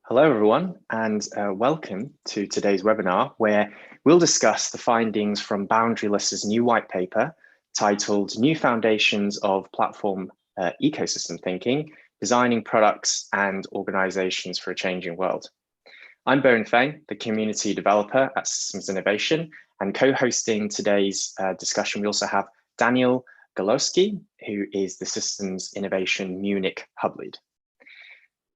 Hello, everyone, and welcome to today's webinar, where we'll discuss the findings from Boundaryless's new white paper titled New Foundations of Platform Ecosystem Thinking, Designing Products and Organizations for a Changing World. I'm Bowen Feng, the community developer at Systems Innovation, and co-hosting today's discussion, we also have Daniel Galowski, who is the Systems Innovation Munich Hub Lead.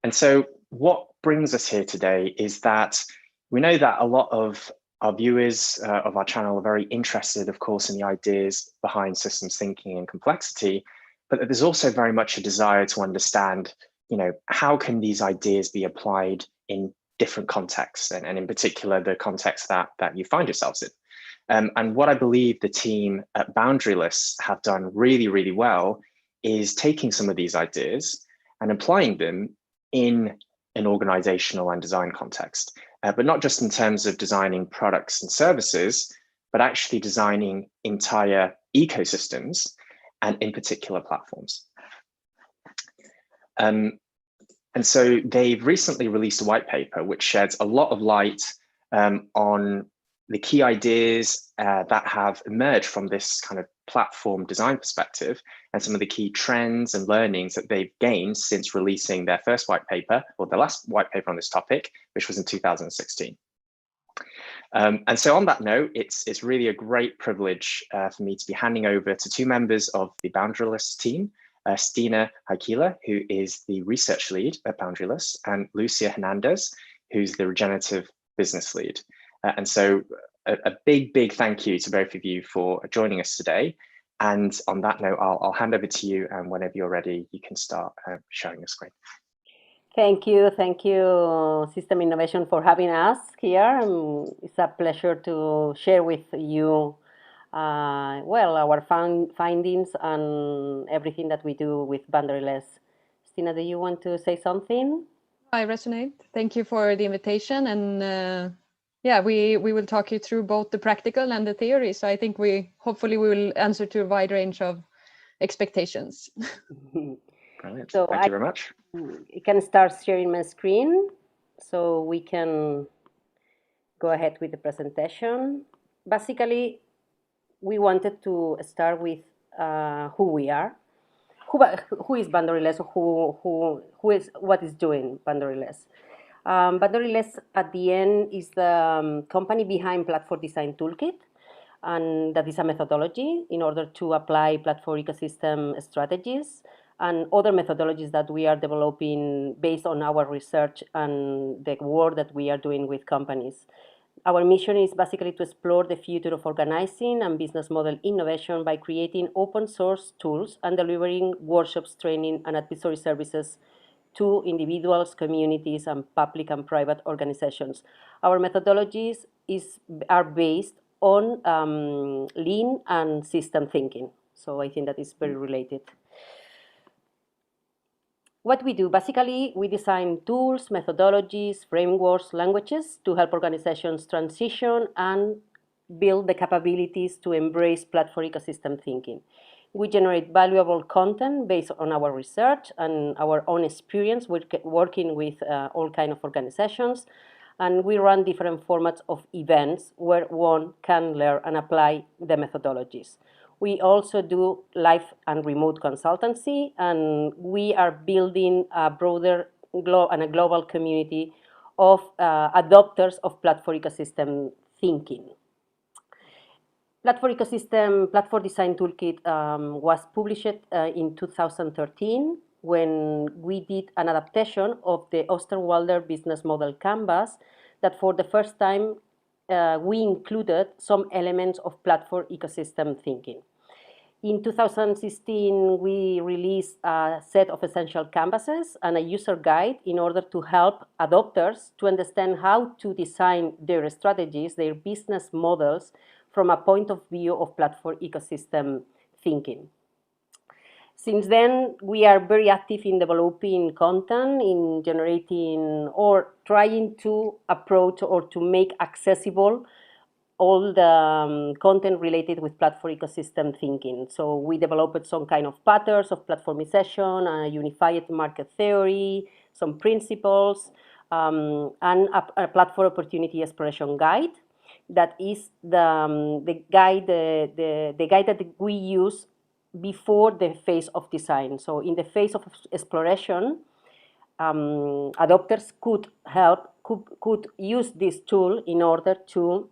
And so what brings us here today is that we know that a lot of our viewers of our channel are very interested, of course, in the ideas behind systems thinking and complexity, but that there's also very much a desire to understand, how can these ideas be applied in different contexts, and in particular, the context that you find yourselves in. And what I believe the team at Boundaryless have done really, really well is taking some of these ideas and applying them in an organizational and design context, but not just in terms of designing products and services, but actually designing entire ecosystems and in particular platforms. And so they've recently released a white paper which sheds a lot of light on the key ideas that have emerged from this kind of platform design perspective and some of the key trends and learnings that they've gained since releasing their first white paper, or the last white paper on this topic, which was in 2016. And so on that note, it's really a great privilege for me to be handing over to two members of the Boundaryless team, Stina Haikila, who is the research lead at Boundaryless, and Lucia Hernandez, who's the regenerative business lead. And so a big thank you to both of you for joining us today. And on that note, I'll hand over to you, and whenever you're ready, you can start sharing your screen. Thank you, System Innovation, for having us here. It's a pleasure to share with you, our findings and everything that we do with Boundaryless. Stina, do you want to say something? I resonate. Thank you for the invitation, and we will talk you through both the practical and the theory. So I think hopefully we will answer to a wide range of expectations. Brilliant. So Thank you very much. I can start sharing my screen so we can go ahead with the presentation. Basically, we wanted to start with who we are. Who is Boundaryless? What is doing Boundaryless? Boundaryless, at the end, is the company behind Platform Design Toolkit, and that is a methodology in order to apply platform ecosystem strategies and other methodologies that we are developing based on our research and the work that we are doing with companies. Our mission is basically to explore the future of organizing and business model innovation by creating open source tools and delivering workshops, training, and advisory services to individuals, communities, and public and private organizations. Our methodologies are based on lean and system thinking. So I think that is very related. What we do, basically, we design tools, methodologies, frameworks, languages to help organizations transition and build the capabilities to embrace platform ecosystem thinking. We generate valuable content based on our research and our own experience working with all kinds of organizations. And we run different formats of events where one can learn and apply the methodologies. We also do live and remote consultancy, and we are building a broader and a global community of adopters of platform ecosystem thinking. Platform Design Toolkit was published in 2013 when we did an adaptation of the Osterwalder business model canvas that for the first time we included some elements of platform ecosystem thinking. In 2016, we released a set of essential canvases and a user guide in order to help adopters to understand how to design their strategies, their business models, from a point of view of platform ecosystem thinking. Since then, we are very active in developing content, in generating or trying to approach or to make accessible all the content related with platform ecosystem thinking. So we developed some kind of patterns of platformization, a unified market theory, some principles, and a platform opportunity exploration guide. That is the guide that we use before the phase of design. So in the phase of exploration, adopters could use this tool in order to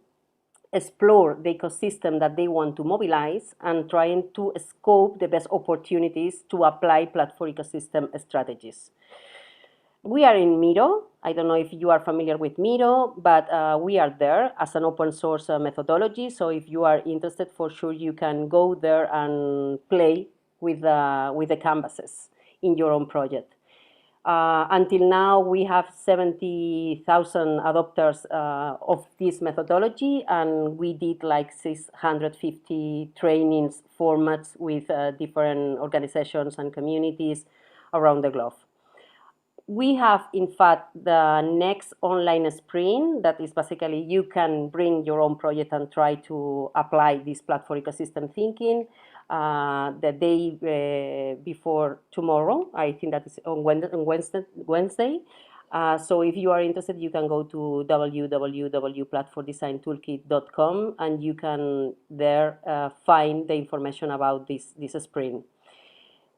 explore the ecosystem that they want to mobilize and trying to scope the best opportunities to apply platform ecosystem strategies. We are in Miro. I don't know if you are familiar with Miro, but we are there as an open source methodology. So if you are interested, for sure, you can go there and play with the canvases in your own project. Until now, we have 70,000 adopters of this methodology, and we did like 650 trainings formats with different organizations and communities around the globe. We have, in fact, the next online sprint that is basically you can bring your own project and try to apply this platform ecosystem thinking the day before tomorrow. I think that is on Wednesday. So if you are interested, you can go to www.platformdesigntoolkit.com and you can there find the information about this sprint.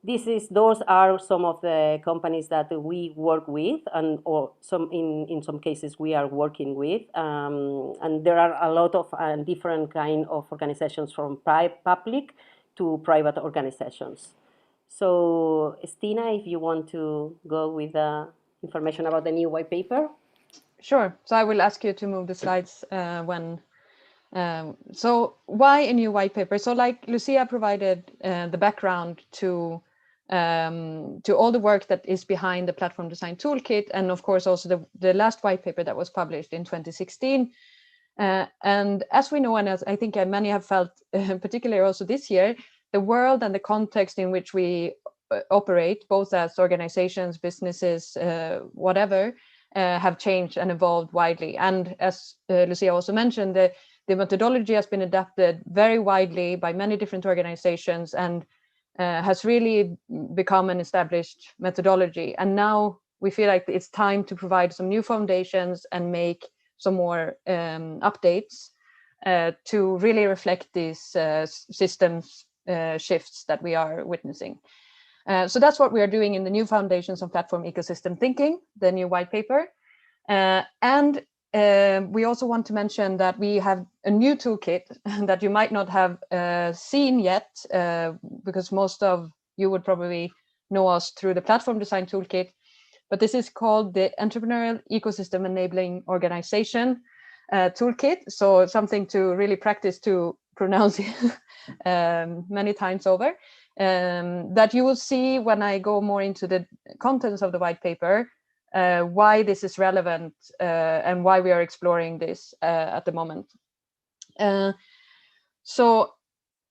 Those are some of the companies that we work with, and or in some cases we are working with, and there are a lot of different kind of organizations from public to private organizations. So, Stina, if you want to go with the information about the new white paper. Sure. So I will ask you to move the slides when. So why a new white paper? So like Lucia provided the background to all the work that is behind the Platform Design Toolkit, and of course also the last white paper that was published in 2016. And as we know, and as I think many have felt, particularly also this year, the world and the context in which we operate, both as organizations, businesses, whatever, have changed and evolved widely. And as Lucia also mentioned, the methodology has been adapted very widely by many different organizations and has really become an established methodology. And now we feel like it's time to provide some new foundations and make some more updates to really reflect these systems shifts that we are witnessing. So that's what we are doing in the new foundations on platform ecosystem thinking, the new white paper. And we also want to mention that we have a new toolkit that you might not have seen yet, because most of you would probably know us through the Platform Design Toolkit. But this is called the Entrepreneurial Ecosystem Enabling Organization Toolkit. So something to really practice to pronounce many times over. That you will see when I go more into the contents of the white paper, why this is relevant and why we are exploring this at the moment. So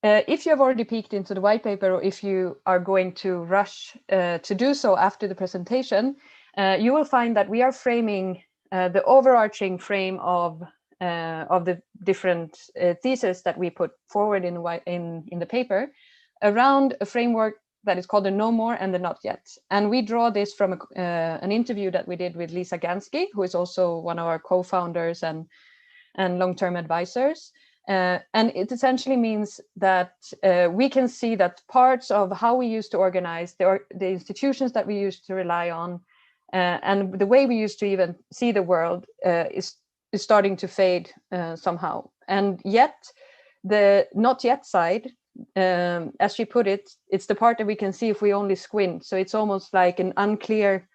if you have already peeked into the white paper, or if you are going to rush to do so after the presentation, you will find that we are framing the overarching frame of the different theses that we put forward in the paper around a framework that is called the No More and the Not Yet. And we draw this from an interview that we did with Lisa Gansky, who is also one of our co-founders and long-term advisors. And it essentially means that we can see that parts of how we used to organize, the institutions that we used to rely on, and the way we used to even see the world is starting to fade somehow. And yet, the not yet side, as she put it, it's the part that we can see if we only squint. So it's almost like an unclear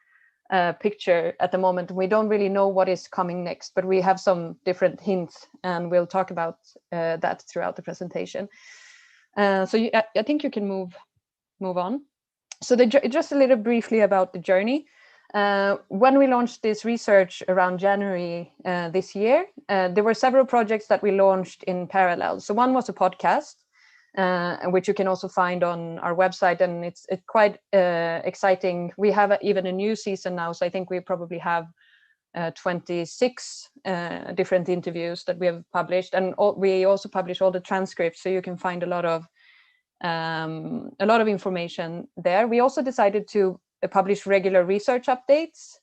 picture at the moment. We don't really know what is coming next, but we have some different hints, and we'll talk about that throughout the presentation. So I think you can move on. So just a little briefly about the journey. When we launched this research around January this year, there were several projects that we launched in parallel. So one was a podcast, which you can also find on our website, and it's quite exciting. We have even a new season now, so I think we probably have 26 different interviews that we have published, and we also publish all the transcripts, so you can find a lot of information there. We also decided to publish regular research updates,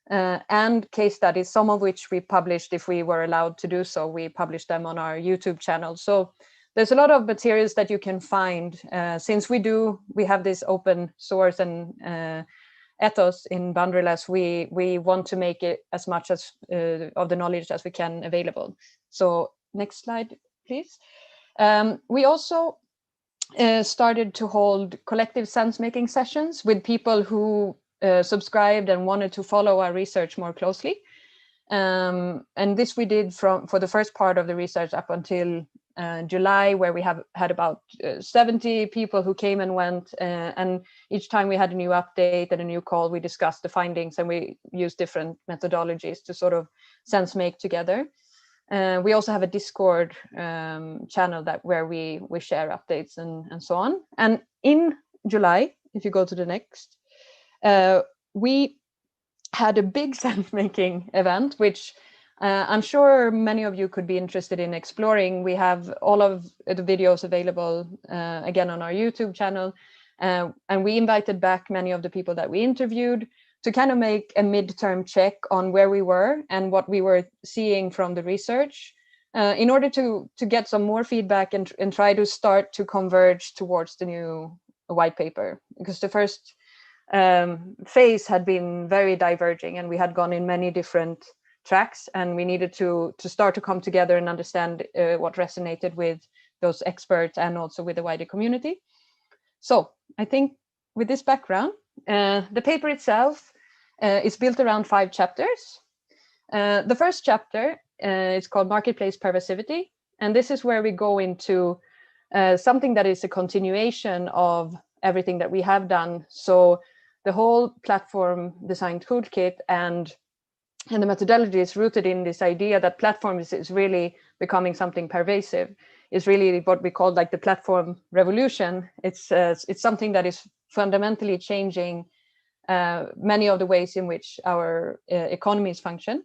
and case studies, some of which we published if we were allowed to do so. We published them on our YouTube channel. So there's a lot of materials that you can find. Since we have this open source and ethos in Boundaryless, we want to make it as much as of the knowledge as we can available. So next slide, please. We also started to hold collective sense-making sessions with people who subscribed and wanted to follow our research more closely. And this we did for the first part of the research up until July, where we have had about 70 people who came and went, and each time we had a new update and a new call, we discussed the findings, and we used different methodologies to sort of sense make together. We also have a Discord channel where we share updates and so on. And in July, if you go to the next, we had a big sense-making event, which I'm sure many of you could be interested in exploring. We have all of the videos available again on our YouTube channel. And we invited back many of the people that we interviewed to kind of make a midterm check on where we were and what we were seeing from the research in order to get some more feedback and try to start to converge towards the new white paper. Because the first phase had been very diverging, and we had gone in many different tracks, and we needed to start to come together and understand what resonated with those experts and also with the wider community. So I think with this background, the paper itself is built around 5 chapters. The first chapter is called Marketplace Pervasivity, and this is where we go into something that is a continuation of everything that we have done. So the whole platform design toolkit and the methodology is rooted in this idea that platforms is really becoming something pervasive. It's really what we call like the platform revolution. It's something that is fundamentally changing many of the ways in which our economies function.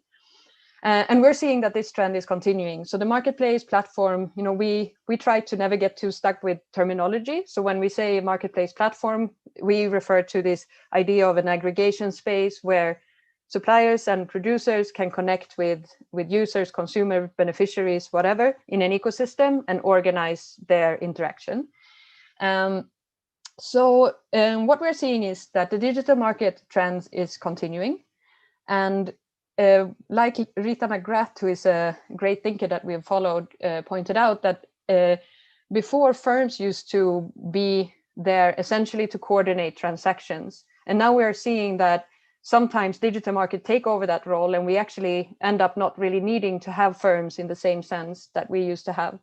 And we're seeing that this trend is continuing. So the marketplace platform, we try to never get too stuck with terminology. So when we say marketplace platform, we refer to this idea of an aggregation space where suppliers and producers can connect with users, consumer, beneficiaries, whatever, in an ecosystem and organize their interaction. So what we're seeing is that the digital market trend is continuing. And like Rita McGrath, who is a great thinker that we've followed, pointed out that before firms used to be there essentially to coordinate transactions. And now we're seeing that sometimes digital market take over that role, and we actually end up not really needing to have firms in the same sense that we used to have.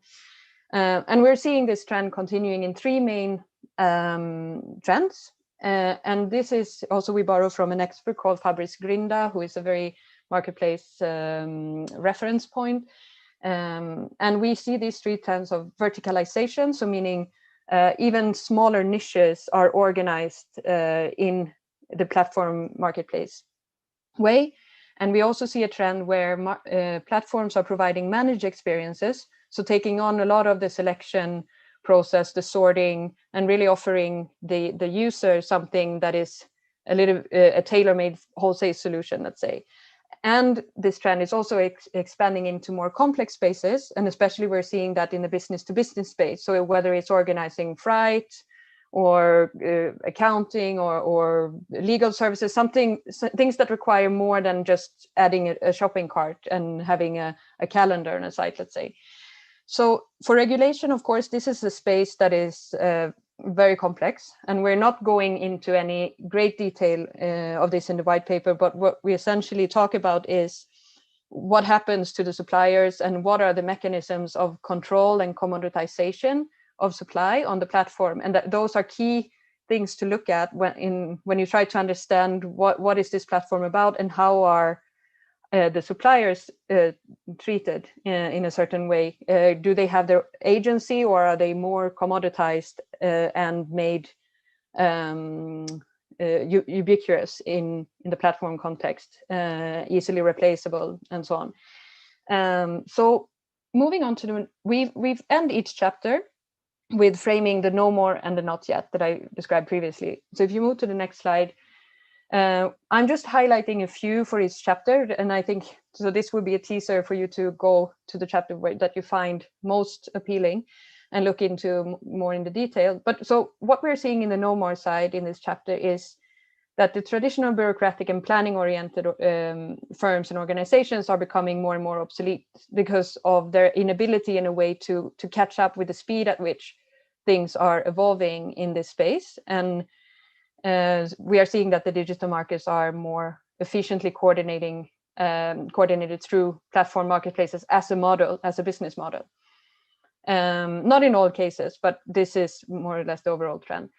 And we're seeing this trend continuing in 3 main trends. And this is also, we borrow from an expert called Fabrice Grinda, who is a very marketplace reference point. And we see these 3 trends of verticalization, so meaning even smaller niches are organized in the platform marketplace way. And we also see a trend where platforms are providing managed experiences, so taking on a lot of the selection process, the sorting, and really offering the user something that is a little a tailor-made wholesale solution, let's say. And this trend is also expanding into more complex spaces, and especially we're seeing that in the business-to-business space. So whether it's organizing freight or accounting or legal services, things that require more than just adding a shopping cart and having a calendar on a site, let's say. So for regulation, of course, this is a space that is very complex, and we're not going into any great detail of this in the white paper, but what we essentially talk about is what happens to the suppliers and what are the mechanisms of control and commoditization of supply on the platform. And that those are key things to look at when you try to understand what is this platform about and how are the suppliers treated in a certain way. Do they have their agency, or are they more commoditized and made ubiquitous in the platform context, easily replaceable, and so on. So moving on to we've end each chapter with framing the no more and the not yet that I described previously. So if you move to the next slide, I'm just highlighting a few for each chapter, and I think so this will be a teaser for you to go to the chapter that you find most appealing and look into more in the detail. But so what we're seeing in the no more side in this chapter is that the traditional bureaucratic and planning-oriented firms and organizations are becoming more and more obsolete because of their inability in a way to catch up with the speed at which things are evolving in this space. And we are seeing that the digital markets are more efficiently coordinated through platform marketplaces as a model, as a business model. Not in all cases, but this is more or less the overall trend.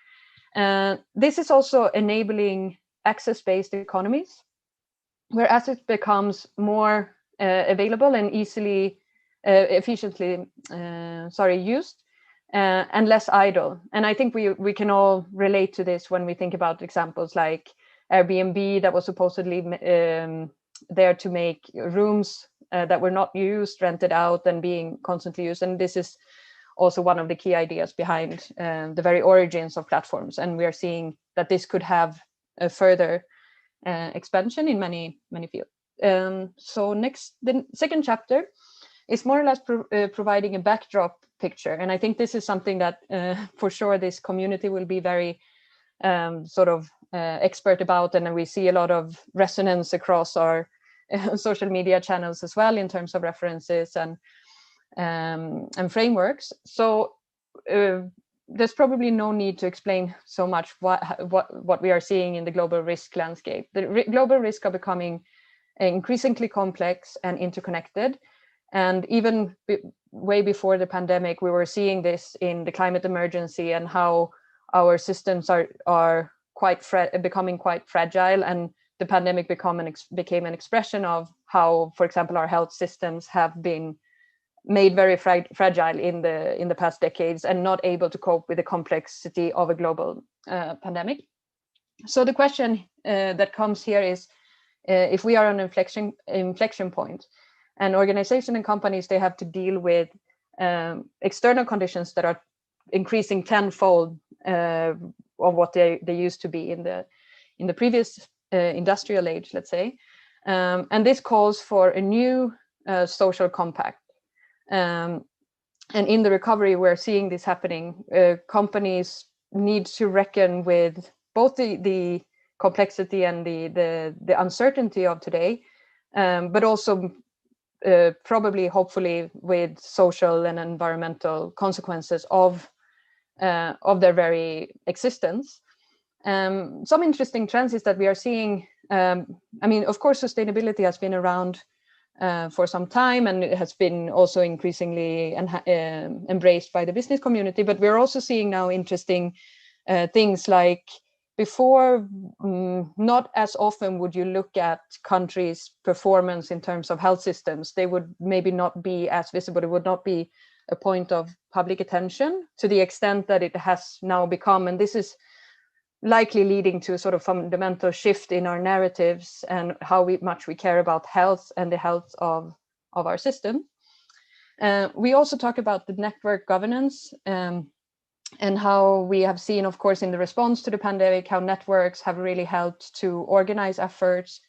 This is also enabling access-based economies, where assets becomes more available and easily, efficiently, used, and less idle. And I think we can all relate to this when we think about examples like Airbnb that was supposedly there to make rooms that were not used, rented out, and being constantly used. And this is also one of the key ideas behind the very origins of platforms. And we are seeing that this could have a further expansion in many fields. So the second chapter is more or less providing a backdrop picture. And I think this is something that for sure this community will be very expert about. And we see a lot of resonance across our social media channels as well in terms of references and frameworks. So there's probably no need to explain so much what we are seeing in the global risk landscape. The global risks are becoming increasingly complex and interconnected. And even way before the pandemic, we were seeing this in the climate emergency and how our systems are becoming quite fragile. And the pandemic became an expression of how, for example, our health systems have been made very fragile in the past decades and not able to cope with the complexity of a global pandemic. So the question that comes here is, if we are on an inflection point, and organizations and companies, they have to deal with external conditions that are increasing tenfold of what they used to be in the previous industrial age, let's say. And this calls for a new social compact. And in the recovery, we're seeing this happening. Companies need to reckon with both the complexity and the uncertainty of today, but also probably, hopefully, with social and environmental consequences of their very existence. Some interesting trends is that we are seeing, of course, sustainability has been around for some time, and it has been also increasingly embraced by the business community. But we're also seeing now interesting things like, before, not as often would you look at countries' performance in terms of health systems. They would maybe not be as visible. It would not be a point of public attention to the extent that it has now become. And this is likely leading to a sort of fundamental shift in our narratives and how much we care about health and the health of our system. We also talk about the network governance and how we have seen, of course, in the response to the pandemic, how networks have really helped to organize efforts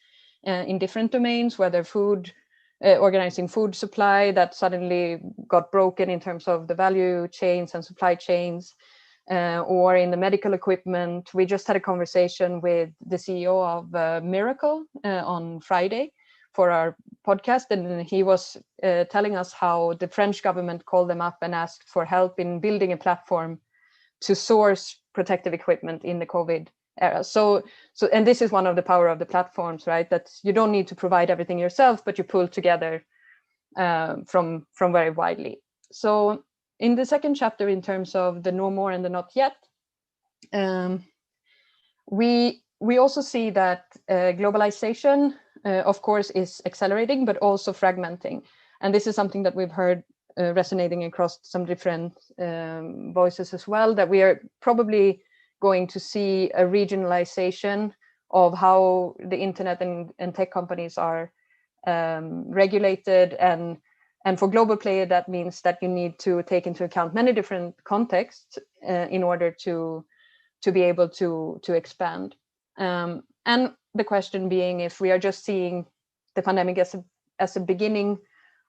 in different domains, whether organizing food supply that suddenly got broken in terms of the value chains and supply chains, or in the medical equipment. We just had a conversation with the CEO of Miracle on Friday for our podcast, and he was telling us how the French government called them up and asked for help in building a platform to source protective equipment in the COVID era. So, and this is one of the power of the platforms, right? That you don't need to provide everything yourself, but you pull together from very widely. So in the second chapter, in terms of the no more and the not yet, we also see that globalization, of course, is accelerating, but also fragmenting. And this is something that we've heard resonating across some different voices as well, that we are probably going to see a regionalization of how the internet and tech companies are regulated. And for global player, that means that you need to take into account many different contexts in order to be able to expand. And And the question being if we are just seeing the pandemic as a beginning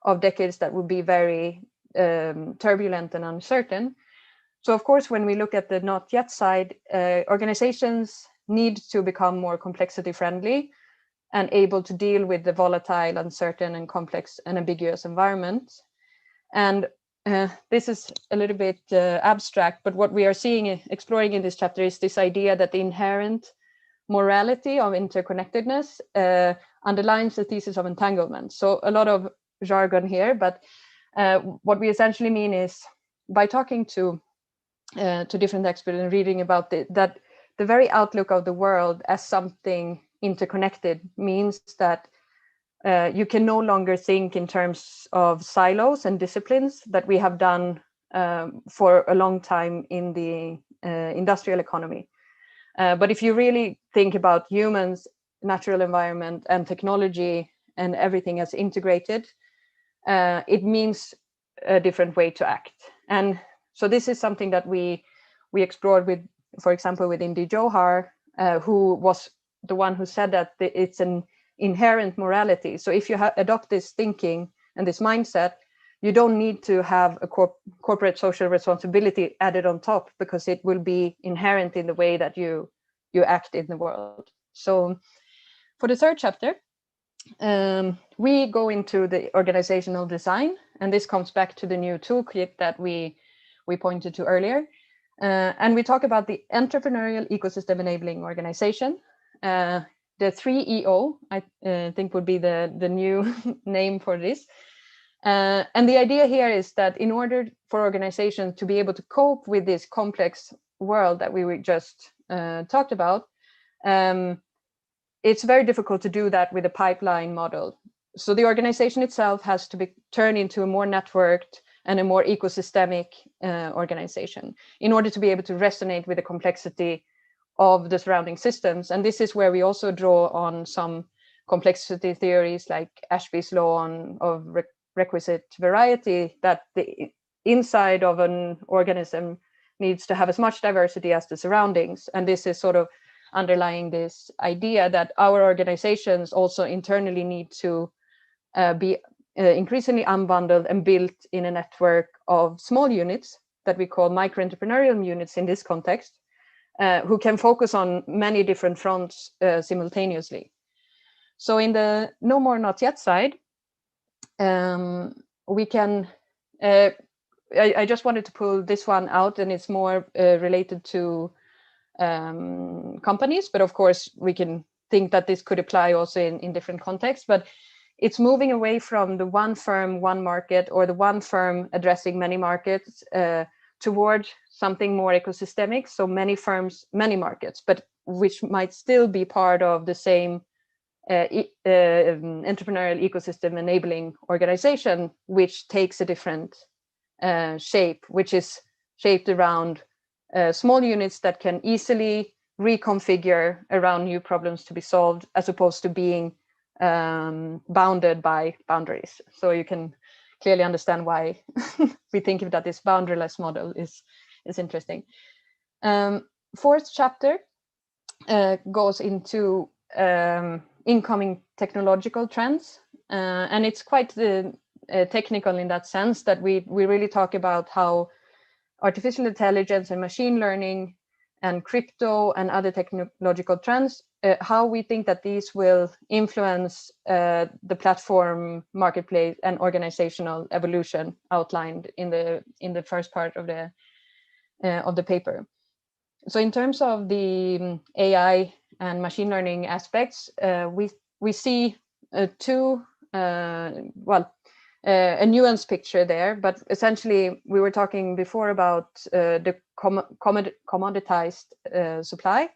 of decades that would be very turbulent and uncertain. So of course, when we look at the not yet side, organizations need to become more complexity friendly and able to deal with the volatile, uncertain, and complex and ambiguous environment. And this is a little bit abstract, but what we are seeing, exploring in this chapter is this idea that the inherent morality of interconnectedness underlines the thesis of entanglement. So a lot of jargon here, but what we essentially mean is by talking to different experts and reading about that the very outlook of the world as something interconnected means that you can no longer think in terms of silos and disciplines that we have done for a long time in the industrial economy. But if you really think about humans, natural environment, and technology, and everything as integrated, it means a different way to act. And so this is something that we explored with, for example, with Indy Johar, who was the one who said that it's an inherent morality. So if you adopt this thinking and this mindset, you don't need to have a corporate social responsibility added on top, because it will be inherent in the way that you act in the world. So for the third chapter, we go into the organizational design, and this comes back to the new toolkit that we pointed to earlier. And we talk about the entrepreneurial ecosystem enabling organization. The 3EO, I think, would be the new name for this. And the idea here is that in order for organizations to be able to cope with this complex world that we just talked about, it's very difficult to do that with a pipeline model. So the organization itself has to be turned into a more networked and a more ecosystemic organization in order to be able to resonate with the complexity of the surrounding systems. And this is where we also draw on some complexity theories like Ashby's law of requisite variety, that the inside of an organism needs to have as much diversity as the surroundings. And this is sort of underlying this idea that our organizations also internally need to be increasingly unbundled and built in a network of small units that we call micro-entrepreneurial units in this context, who can focus on many different fronts simultaneously. So in the no more not yet side, we can, I just wanted to pull this one out, and it's more related to companies, but of course we can think that this could apply also in different contexts. But it's moving away from the one firm, one market, or the one firm addressing many markets toward something more ecosystemic. So many firms, many markets, but which might still be part of the same entrepreneurial ecosystem enabling organization, which takes a different shape, which is shaped around small units that can easily reconfigure around new problems to be solved, as opposed to being bounded by boundaries. So you can clearly understand why we think that this boundaryless model is interesting. Fourth chapter goes into incoming technological trends, and it's quite technical in that sense that we really talk about how artificial intelligence and machine learning and crypto and other technological trends, how we think that these will influence the platform, marketplace, and organizational evolution outlined in the first part of the paper. So in terms of the AI and machine learning aspects, we see a nuanced picture there, but essentially we were talking before about the commoditized supply.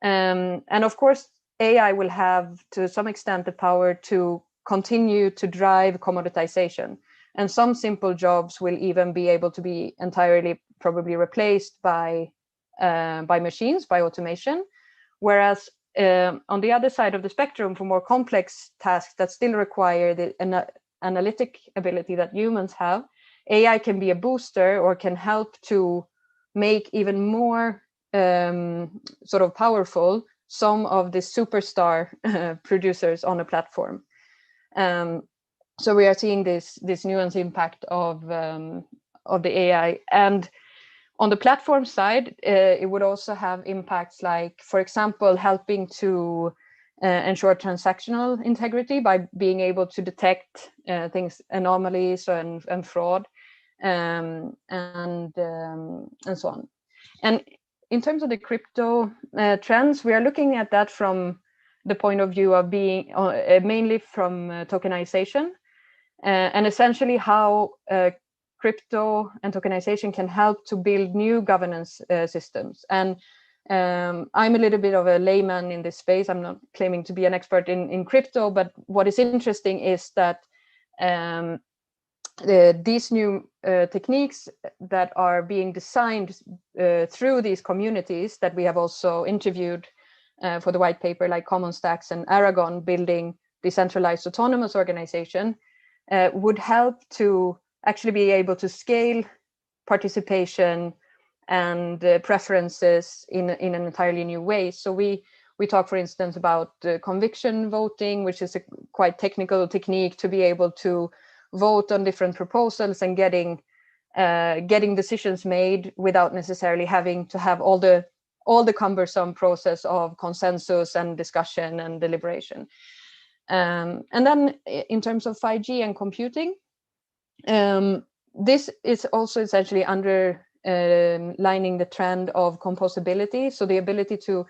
And of course, AI will have to some extent the power to continue to drive commoditization. And some simple jobs will even be able to be entirely probably replaced by machines, by automation. Whereas on the other side of the spectrum, for more complex tasks that still require the analytic ability that humans have, AI can be a booster or can help to make even more sort of powerful some of the superstar producers on a platform. So we are seeing this nuanced impact of the AI. And on the platform side, it would also have impacts like, for example, helping to ensure transactional integrity by being able to detect things, anomalies and fraud, and so on. And in terms of the crypto trends, we are looking at that from the point of view of being mainly from tokenization, and essentially how crypto and tokenization can help to build new governance systems. And I'm a little bit of a layman in this space. I'm not claiming to be an expert in crypto, but what is interesting is that these new techniques that are being designed through these communities that we have also interviewed for the white paper, like Common Stacks and Aragon, building decentralized autonomous organization, would help to actually be able to scale participation and preferences in an entirely new way. So we talk, for instance, about conviction voting, which is a quite technical technique to be able to vote on different proposals and getting decisions made without necessarily having to have all the cumbersome process of consensus and discussion and deliberation. And then in terms of 5G and computing, this is also essentially underlining the trend of composability. So the ability to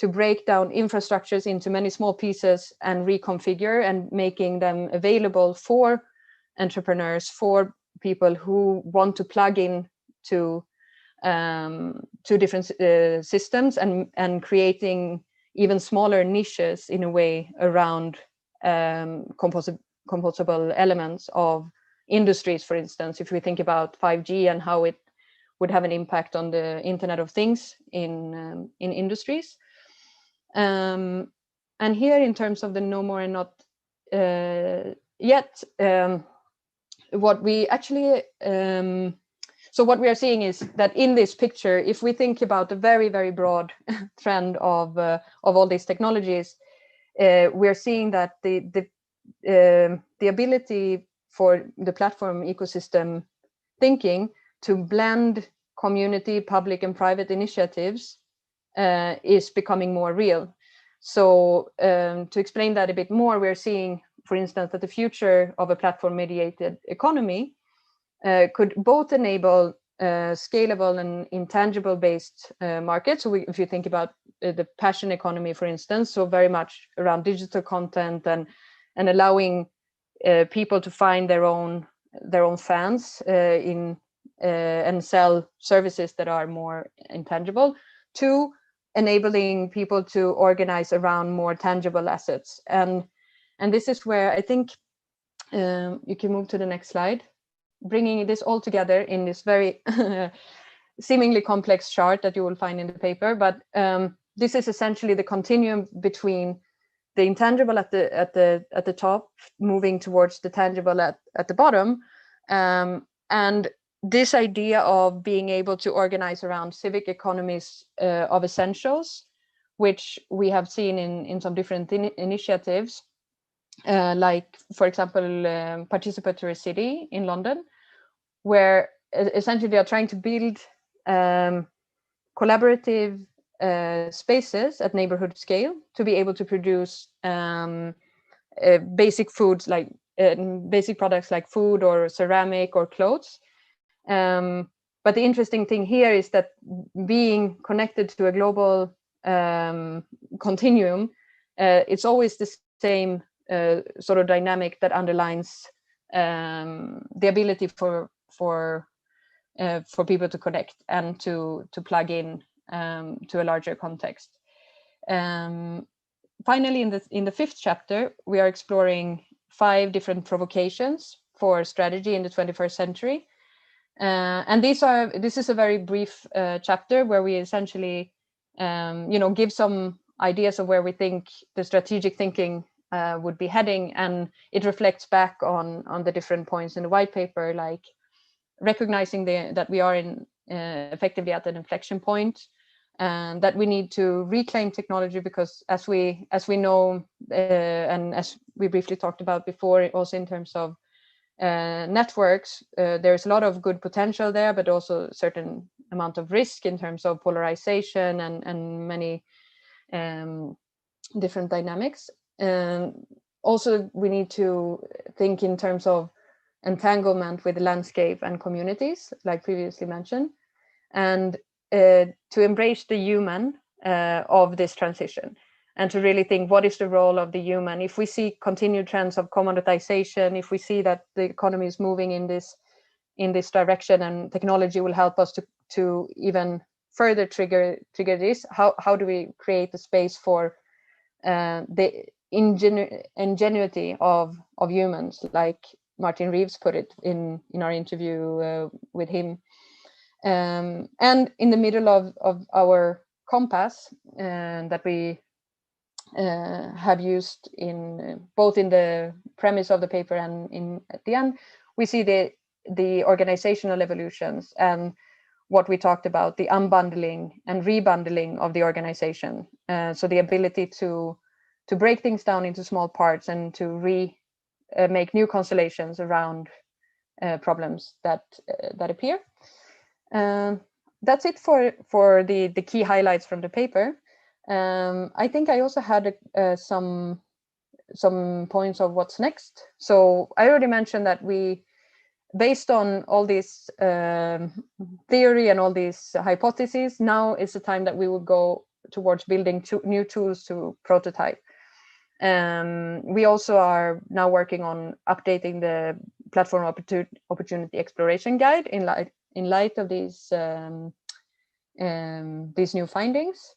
break down infrastructures into many small pieces and reconfigure, and making them available for entrepreneurs, for people who want to plug in to different systems, and creating even smaller niches in a way around composable elements of industries. For instance, if we think about 5G and how it would have an impact on the Internet of Things in industries. And here, in terms of the no more and not yet, what we actually so what we are seeing is that in this picture, if we think about the very, very broad trend of all these technologies, we are seeing that the ability for the platform ecosystem thinking to blend community, public, and private initiatives is becoming more real. So to explain that a bit more, we're seeing, for instance, that the future of a platform-mediated economy could both enable scalable and intangible-based markets. So if you think about the passion economy, for instance, so very much around digital content and allowing people to find their own fans and sell services that are more intangible, to enabling people to organize around more tangible assets. And this is where I think you can move to the next slide, bringing this all together in this very seemingly complex chart that you will find in the paper. But this is essentially the continuum between the intangible at the top, moving towards the tangible at the bottom, and this idea of being able to organize around civic economies of essentials, which we have seen in some different initiatives, like, for example, Participatory City in London, where essentially they are trying to build collaborative spaces at neighborhood scale to be able to produce basic foods, like basic products like food or ceramic or clothes. But the interesting thing here is that being connected to a global continuum, it's always the same sort of dynamic that underlines the ability for people to connect and to plug in to a larger context. Finally, in the fifth chapter, we are exploring 5 different provocations for strategy in the 21st century. And this is a very brief chapter where we essentially give some ideas of where we think the strategic thinking would be heading, and it reflects back on the different points in the white paper, like recognizing that we are effectively at an inflection point, and that we need to reclaim technology, because as we know, and as we briefly talked about before, also in terms of networks, there's a lot of good potential there, but also a certain amount of risk in terms of polarization and many different dynamics. Also, we need to think in terms of entanglement with the landscape and communities, like previously mentioned, and to embrace the human of this transition, and to really think, what is the role of the human? If we see continued trends of commoditization, if we see that the economy is moving in this direction, and technology will help us to even further trigger this, how do we create the space for the ingenuity of humans, like Martin Reeves put it in our interview with him. And in the middle of our compass that we have used in both in the premise of the paper and at the end, we see the organizational evolutions and what we talked about, the unbundling and rebundling of the organization. So the ability to break things down into small parts and to make new constellations around problems that appear. That's it for the key highlights from the paper. I think I also had some points of what's next. So I already mentioned that we, based on all this theory and all these hypotheses, now is the time that we will go towards building new tools to prototype. We also are now working on updating the platform opportunity exploration guide in light of these new findings.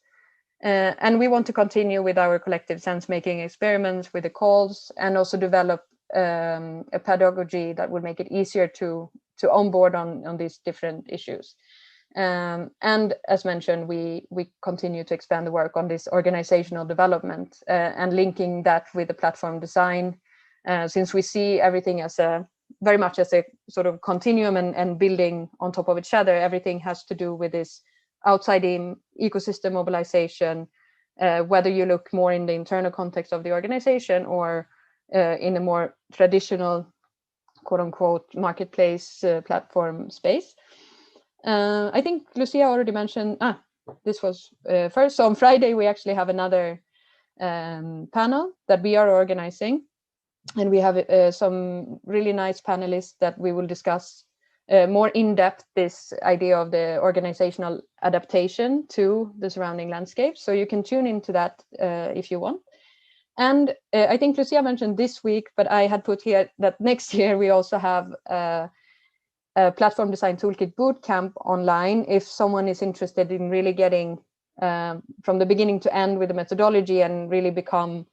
And we want to continue with our collective sense-making experiments with the calls, and also develop a pedagogy that would make it easier to onboard on these different issues. And as mentioned, we continue to expand the work on this organizational development and linking that with the platform design, since we see everything as very much as a sort of continuum and building on top of each other. Everything has to do with this outside-in ecosystem mobilization, whether you look more in the internal context of the organization or in a more traditional, quote-unquote, marketplace platform space. I think Lucia already mentioned, this was first. So on Friday, we actually have another panel that we are organizing. And we have some really nice panelists that we will discuss more in depth this idea of the organizational adaptation to the surrounding landscape. So you can tune into that if you want. And I think Lucia mentioned this week, but I had put here that next year we also have a Platform Design Toolkit Bootcamp online. If someone is interested in really getting from the beginning to end with the methodology and really become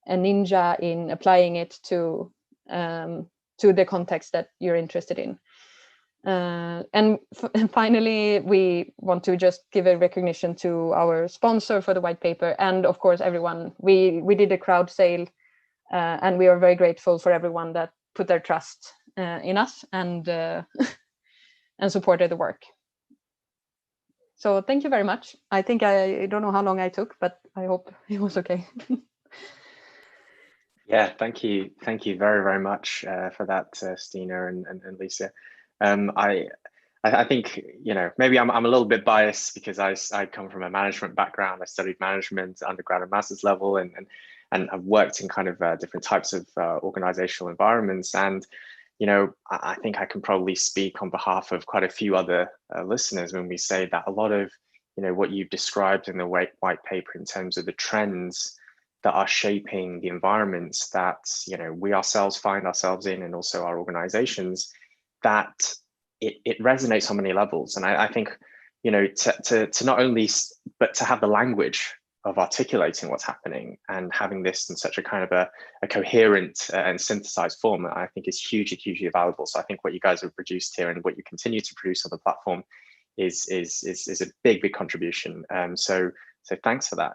a ninja in applying it to the context that you're interested in. And finally, we want to just give a recognition to our sponsor for the white paper, and of course everyone. We did a crowd sale, and we are very grateful for everyone that put their trust in us and supported the work. So thank you very much. I think I don't know how long I took, but I hope it was okay. Yeah, thank you very, very much for that, Stina and Lisa. I think, you know, maybe I'm a little bit biased because I come from a management background. I studied management undergrad and master's level, and I've worked in kind of different types of organizational environments. And you know, I think I can probably speak on behalf of quite a few other listeners when we say that a lot of, you know, what you've described in the white paper in terms of the trends that are shaping the environments that, you know, we ourselves find ourselves in, and also our organizations, that it resonates on many levels. And I think, you know, to not only, but to have the language of articulating what's happening and having this in such a kind of a coherent and synthesized form, I think is hugely valuable. So I think what you guys have produced here and what you continue to produce on the platform is a big contribution. So thanks for that.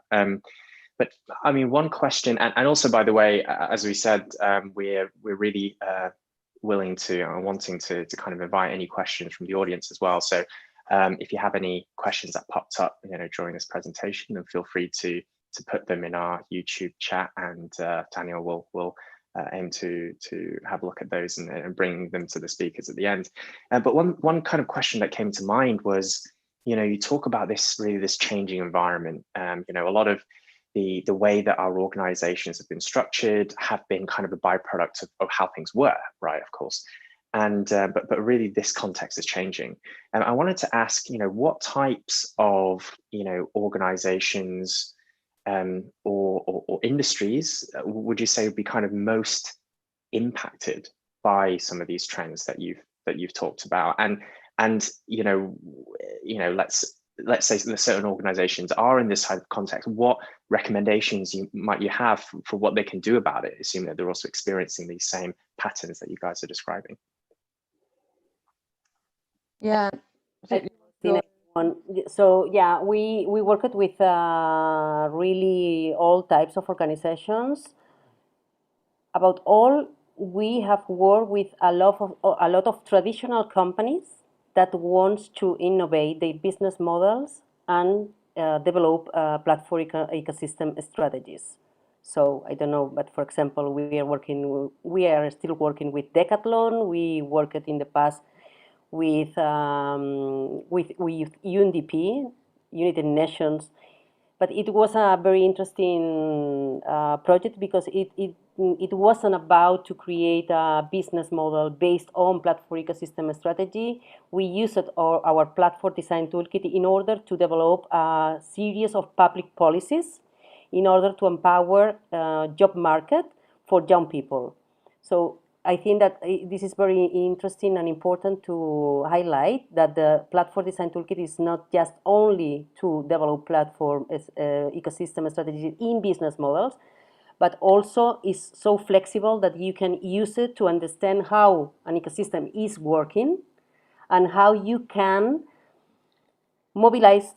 But I mean, one question, and also, by the way, as we said, we're really willing to and wanting to kind of invite any questions from the audience as well. So If you have any questions that popped up, during this presentation, then feel free to put them in our YouTube chat, and Daniel will aim to have a look at those and bring them to the speakers at the end. But one kind of question that came to mind was, you talk about this changing environment. A lot of the way that our organizations have been structured have been kind of a byproduct of how things were, right? Of course. And but really this context is changing. And I wanted to ask, what types of organizations or industries would you say would be kind of most impacted by some of these trends that you've talked about? And let's say certain organizations are in this type of context. What recommendations might you have for what they can do about it, assuming that they're also experiencing these same patterns that you guys are describing? Yeah. So yeah, we worked with really all types of organizations. About all, we have worked with a lot of traditional companies that wants to innovate their business models and develop platform ecosystem strategies. So I don't know, but for example, we are still working with Decathlon. We worked in the past with UNDP, United Nations, but it was a very interesting project because it wasn't about to create a business model based on platform ecosystem strategy. We used our platform design toolkit in order to develop a series of public policies in order to empower job market for young people. So I think that this is very interesting and important to highlight that the platform design toolkit is not just only to develop platform ecosystem strategies in business models, but also is so flexible that you can use it to understand how an ecosystem is working and how you can mobilize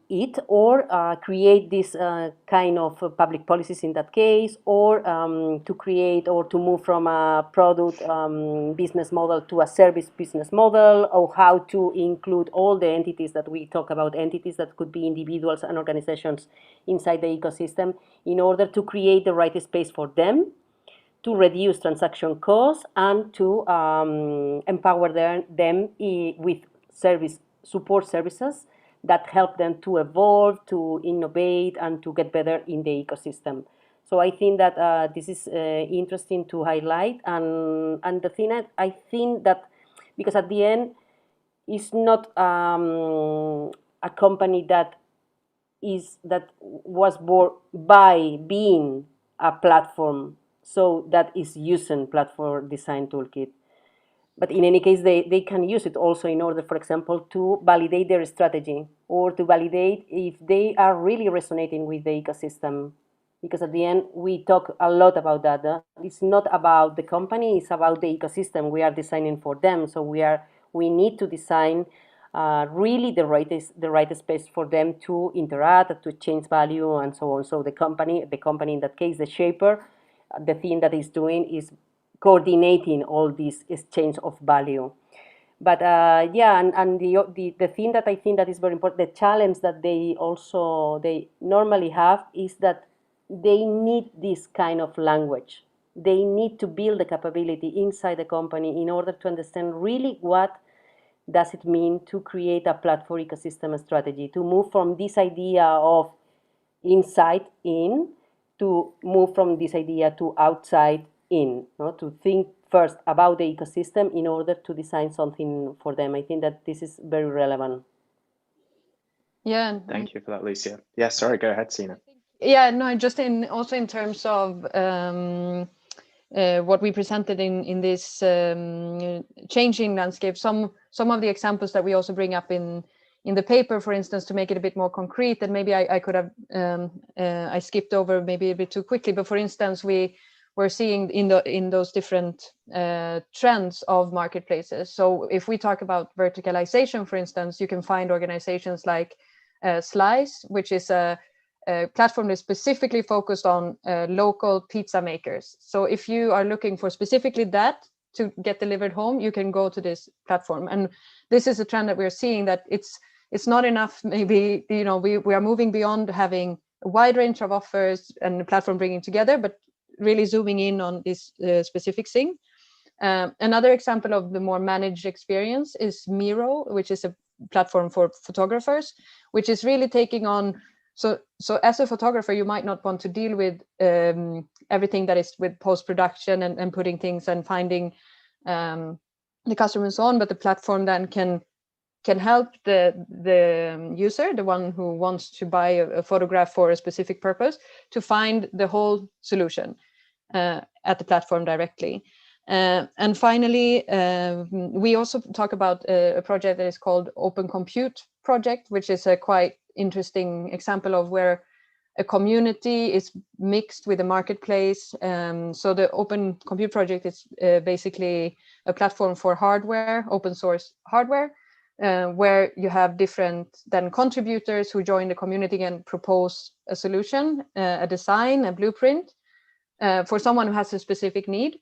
it or create this kind of public policies in that case, or to create or to move from a product business model to a service business model, or how to include all the entities that we talk about, entities that could be individuals and organizations inside the ecosystem, in order to create the right space for them, to reduce transaction costs, and to empower them with support services that help them to evolve, to innovate, and to get better in the ecosystem. So I think that this is interesting to highlight, and the thing I think that, because at the end, it's not a company that was born by being a platform, so that is using platform design toolkit. But in any case, they can use it also in order, for example, to validate their strategy, or to validate if they are really resonating with the ecosystem. Because at the end, we talk a lot about that. It's not about the company, it's about the ecosystem we are designing for them. So we need to design really the right space for them to interact, to change value, and so on. So the company in that case, the shaper, the thing that is doing is coordinating all this exchange of value. But yeah, and the thing that I think that is very important, the challenge that they normally have, is that they need this kind of language. They need to build the capability inside the company in order to understand really what does it mean to create a platform ecosystem strategy, to move from this idea of inside in, to move from this idea to outside in, to think first about the ecosystem in order to design something for them. I think that this is very relevant. Yeah. Thank you for that, Lucia. Yeah, sorry, go ahead, Sina. Yeah, no, just also in terms of what we presented in this changing landscape, some of the examples that we also bring up in the paper, for instance, to make it a bit more concrete, and maybe I could have I skipped over maybe a bit too quickly, but for instance, we're seeing in those different trends of marketplaces. So if we talk about verticalization, for instance, you can find organizations like Slice, which is a platform that's specifically focused on local pizza makers. So if you are looking for specifically that, to get delivered home, you can go to this platform. And this is a trend that we're seeing, that it's not enough. Maybe, we are moving beyond having a wide range of offers and the platform bringing together, but really zooming in on this specific thing. Another example of the more managed experience is Miro, which is a platform for photographers, which is really taking on. So as a photographer, you might not want to deal with everything that is with post-production and putting things and finding the customer and so on, but the platform then can help the user, the one who wants to buy a photograph for a specific purpose, to find the whole solution at the platform directly. And finally, we also talk about a project that is called Open Compute Project, which is a quite interesting example of where a community is mixed with a marketplace. So the Open Compute Project is basically a platform for hardware, open source hardware, where you have different then contributors who join the community and propose a solution, a design, a blueprint for someone who has a specific need.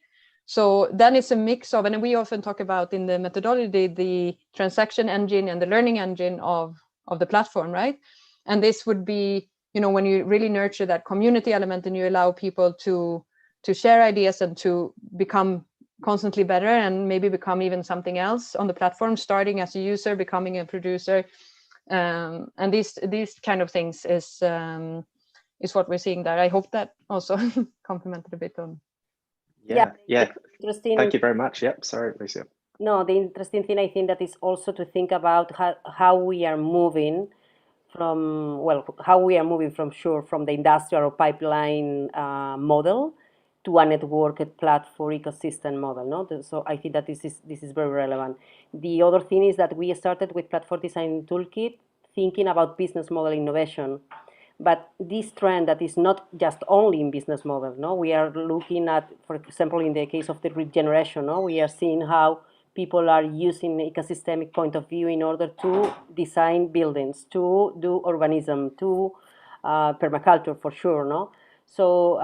So then it's a mix of, and we often talk about in the methodology, the transaction engine and the learning engine of the platform, right? And this would be, when you really nurture that community element and you allow people to share ideas and to become constantly better and maybe become even something else on the platform, starting as a user, becoming a producer. And these kind of things is what we're seeing there. I hope that also complemented a bit on. Yeah. Interesting. Thank you very much. Yep. Sorry, Lucia. No, the interesting thing I think that is also to think about how we are moving from the industrial or pipeline model to a networked platform ecosystem model. No, so I think that this is very relevant. The other thing is that we started with Platform Design Toolkit thinking about business model innovation. But this trend that is not just only in business model, no, we are looking at, for example, in the case of the regeneration, no, we are seeing how people are using ecosystemic point of view in order to design buildings, to do urbanism, to permaculture for sure, no. So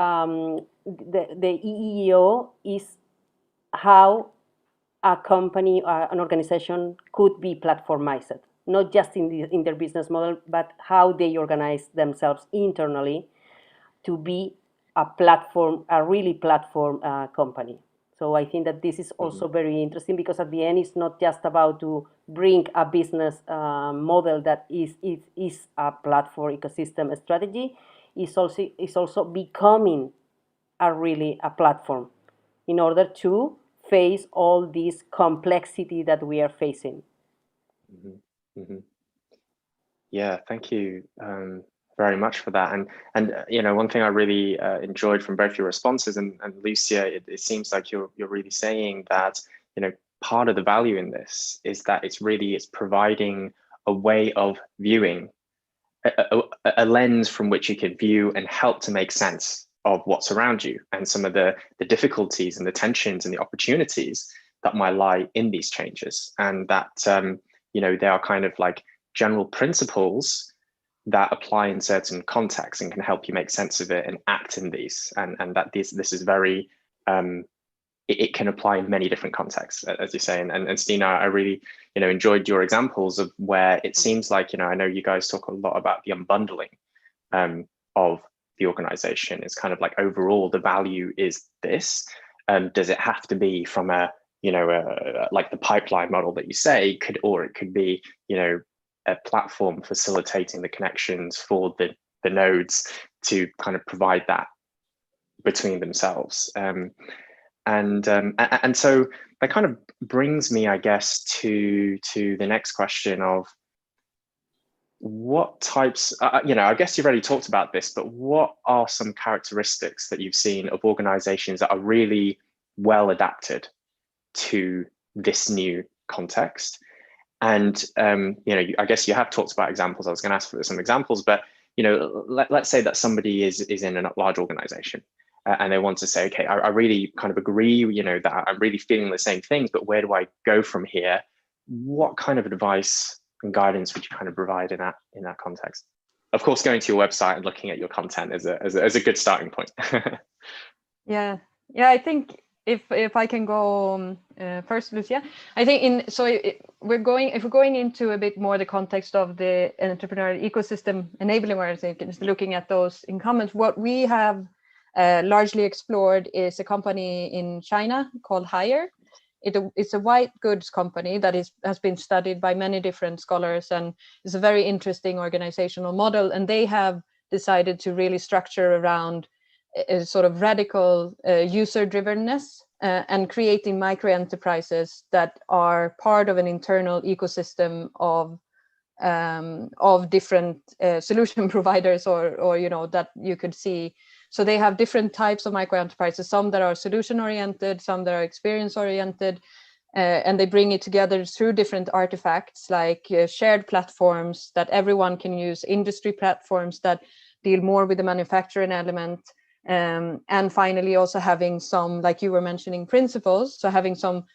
the EEO is how a company, an organization could be platformized. Not just in their business model, but how they organize themselves internally to be a platform, a really platform company. So I think that this is also very interesting, because at the end, it's not just about to bring a business model that is a platform ecosystem strategy. It's also becoming a platform in order to face all this complexity that we are facing. Yeah, thank you very much for that. And one thing I really enjoyed from both your responses and Lucia, it seems like you're really saying that part of the value in this is that it's providing a way of viewing, a lens from which you can view and help to make sense of what's around you and some of the difficulties and the tensions and the opportunities that might lie in these changes, and that they are kind of like general principles that apply in certain contexts and can help you make sense of it and act in these, and that this is very it can apply in many different contexts, as you say. And Stina, I really enjoyed your examples of where it seems like I know you guys talk a lot about the unbundling of the organization. It's kind of like overall the value is this. Does it have to be from a like the pipeline model that you say, it could be a platform facilitating the connections for the nodes to kind of provide that between themselves. And so that kind of brings me, I guess, to the next question of what types, I guess you've already talked about this, but what are some characteristics that you've seen of organizations that are really well adapted to this new context? And I guess you have talked about examples. I was going to ask for some examples, but let's say that somebody is in a large organization and they want to say, okay, I really kind of agree, that I'm really feeling the same things, but where do I go from here? What kind of advice and guidance would you kind of provide in that context? Of course, going to your website and looking at your content is a good starting point. Yeah, I think if I can go first, Lucia, I think if we're going into a bit more the context of the entrepreneurial ecosystem enabling organizations, looking at those incumbents, what we have largely explored is a company in China called Hire. It's a white goods company that has been studied by many different scholars, and is a very interesting organizational model. And they have decided to really structure around a sort of radical user-drivenness and creating micro-enterprises that are part of an internal ecosystem of different solution providers, or that you could see. So they have different types of micro-enterprises, some that are solution-oriented, some that are experience-oriented, and they bring it together through different artifacts like shared platforms that everyone can use, industry platforms that deal more with the manufacturing element, and finally also having some, like you were mentioning, principles. So having some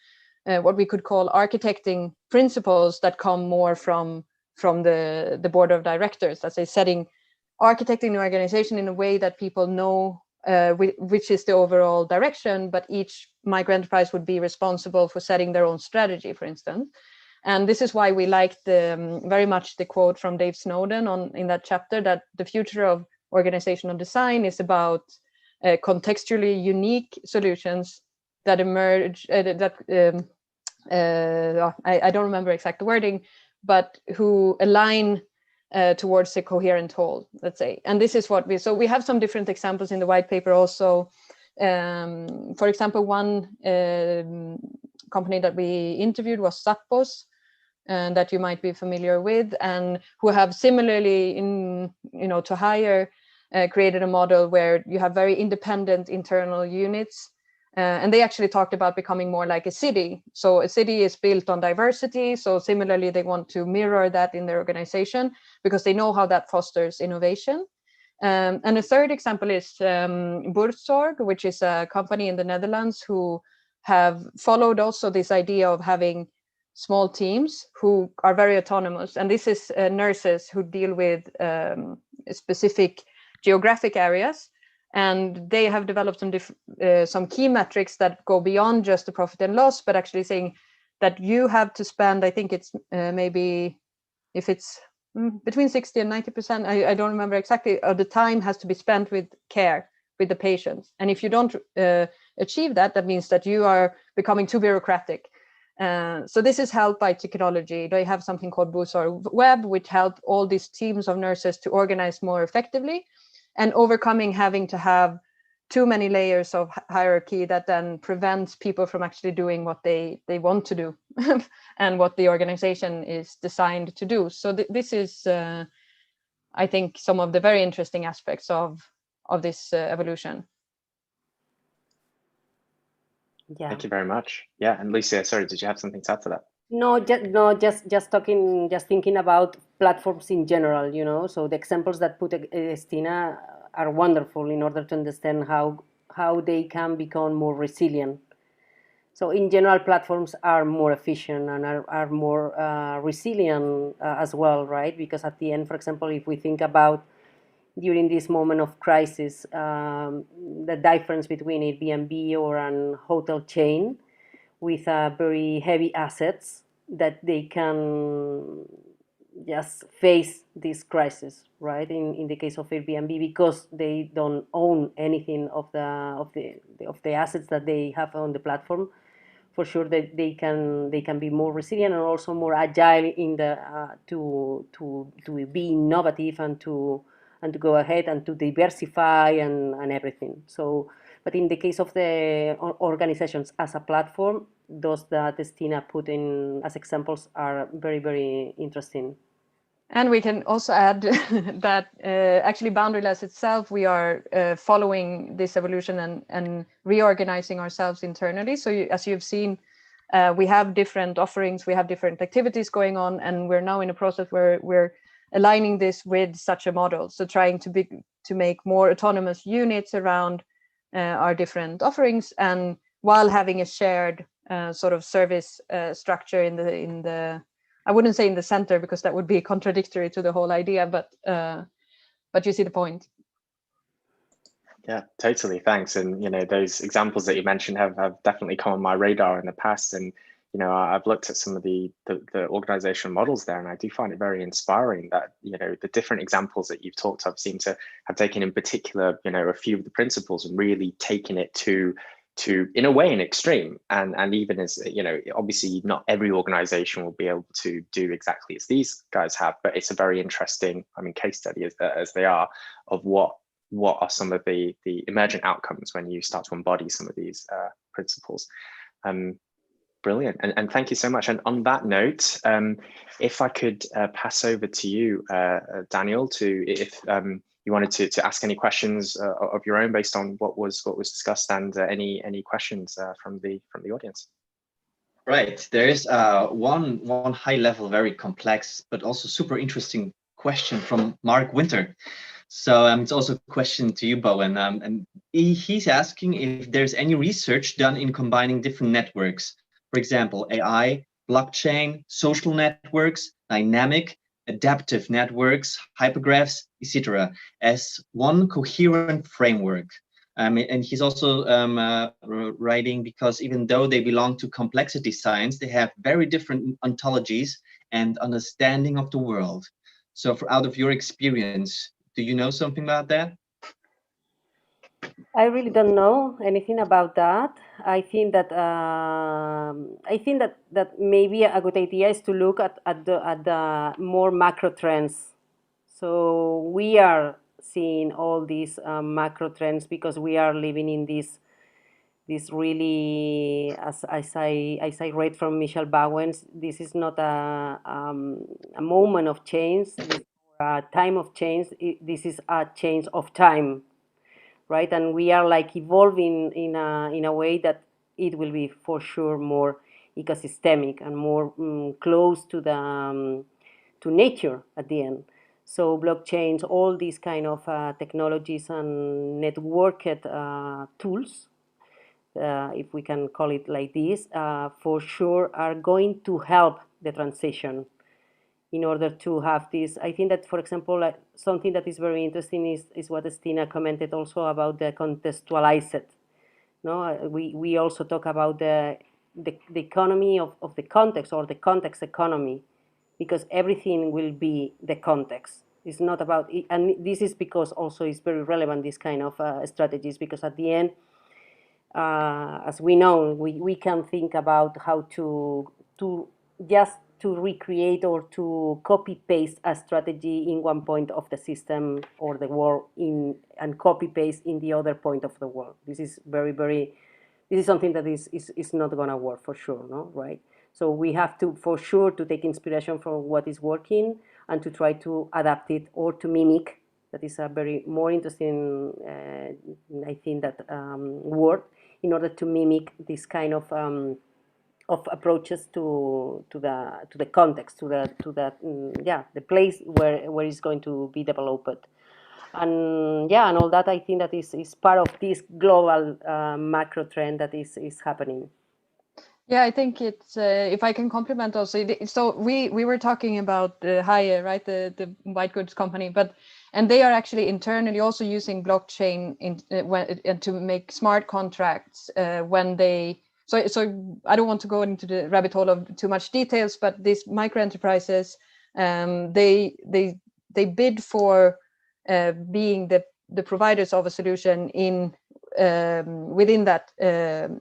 what we could call architecting principles that come more from the board of directors, let's say, architecting the organization in a way that people know which is the overall direction, but each micro enterprise would be responsible for setting their own strategy, for instance. And this is why we liked very much the quote from Dave Snowden in that chapter, that the future of organizational design is about contextually unique solutions that emerge, I don't remember exact wording, but who align towards a coherent whole, let's say. And this is what we have some different examples in the white paper also. For example, one company that we interviewed was Zappos, and that you might be familiar with, and who have similarly to Hire created a model where you have very independent internal units. And they actually talked about becoming more like a city. So a city is built on diversity. So similarly, they want to mirror that in their organization because they know how that fosters innovation. And a third example is Buurtzorg, which is a company in the Netherlands who have followed also this idea of having small teams who are very autonomous. And this is nurses who deal with specific geographic areas. And they have developed some key metrics that go beyond just the profit and loss, but actually saying that you have to spend, I think it's maybe, if it's between 60 and 90%, I don't remember exactly, the time has to be spent with care with the patients. And if you don't achieve that, that means that you are becoming too bureaucratic. So this is helped by technology. They have something called Buurtzorg Web, which help all these teams of nurses to organize more effectively, and overcoming having to have too many layers of hierarchy that then prevents people from actually doing what they want to do and what the organization is designed to do. So this is, I think, some of the very interesting aspects of this evolution. Yeah. Thank you very much. Yeah, and Lucia, sorry, did you have something to add to that? No, just thinking about platforms in general, So the examples that put Stina are wonderful in order to understand how they can become more resilient. So in general, platforms are more efficient and are more resilient as well, right? Because at the end, for example, if we think about during this moment of crisis, the difference between Airbnb or an hotel chain with very heavy assets that they can just face this crisis, right? In the case of Airbnb, because they don't own anything of the assets that they have on the platform, for sure that they can be more resilient and also more agile in the to be innovative and to go ahead and to diversify and everything. So, but in the case of the organizations as a platform, those that Stina put in as examples are very, very interesting. And we can also add that actually Boundaryless itself, we are following this evolution and reorganizing ourselves internally. So as you've seen, we have different offerings, we have different activities going on, and we're now in a process where we're aligning this with such a model. So trying to make more autonomous units around our different offerings, and while having a shared sort of service structure in the I wouldn't say in the center, because that would be contradictory to the whole idea, but you see the point. Yeah, totally. Thanks. And, those examples that you mentioned have definitely come on my radar in the past. And, I've looked at some of the organizational models there, and I do find it very inspiring that, the different examples that you've talked of seem to have taken in particular, a few of the principles and really taken it to in a way, an extreme. And even as, obviously not every organization will be able to do exactly as these guys have, but it's a very interesting, case study as they are, of what are some of the emergent outcomes when you start to embody some of these principles. Brilliant, and thank you so much. And on that note, if I could pass over to you, Daniel, if you wanted to ask any questions of your own based on what was discussed, and any questions from the audience. Right, there is one high level, very complex, but also super interesting question from Mark Winter. So it's also a question to you, Bowen, and he's asking if there's any research done in combining different networks. For example, AI, blockchain, social networks, dynamic, adaptive networks, hypergraphs, etc., as one coherent framework. And he's also writing because even though they belong to complexity science, they have very different ontologies and understanding of the world. So out of your experience, do you know something about that? I really don't know anything about that. I think that maybe a good idea is to look at the more macro trends. So we are seeing all these macro trends because we are living in this really, as I read from Michelle Bowens, this is not a moment of change, this is a time of change. This is a change of time, right? And we are like evolving in a way that it will be for sure more ecosystemic and more close to the to nature at the end. So blockchains, all these kind of technologies and networked tools, if we can call it like this, for sure are going to help the transition in order to have this. I think that, for example, something that is very interesting is what Stina commented also about the contextualized. No, we also talk about the economy of the context, or the context economy, because everything will be the context. It's not about, and this is because also it's very relevant, this kind of strategies, because at the end, as we know, we can think about how to just to recreate or to copy paste a strategy in one point of the system or the world and copy paste in the other point of the world. This is this is something that is not going to work for sure, no, right? So we have to, for sure, to take inspiration from what is working and to try to adapt it or to mimic. That is a very more interesting, I think, that word, in order to mimic this kind of approaches to the context, to the place where it's going to be developed, and and all that. I think that is part of this global macro trend that is happening. Yeah, I think it's if I can complement also. So we were talking about Hire, right, the white goods company, and they are actually internally also using blockchain to make smart contracts when they. So I don't want to go into the rabbit hole of too much details, but these micro enterprises, they bid for being the providers of a solution in within that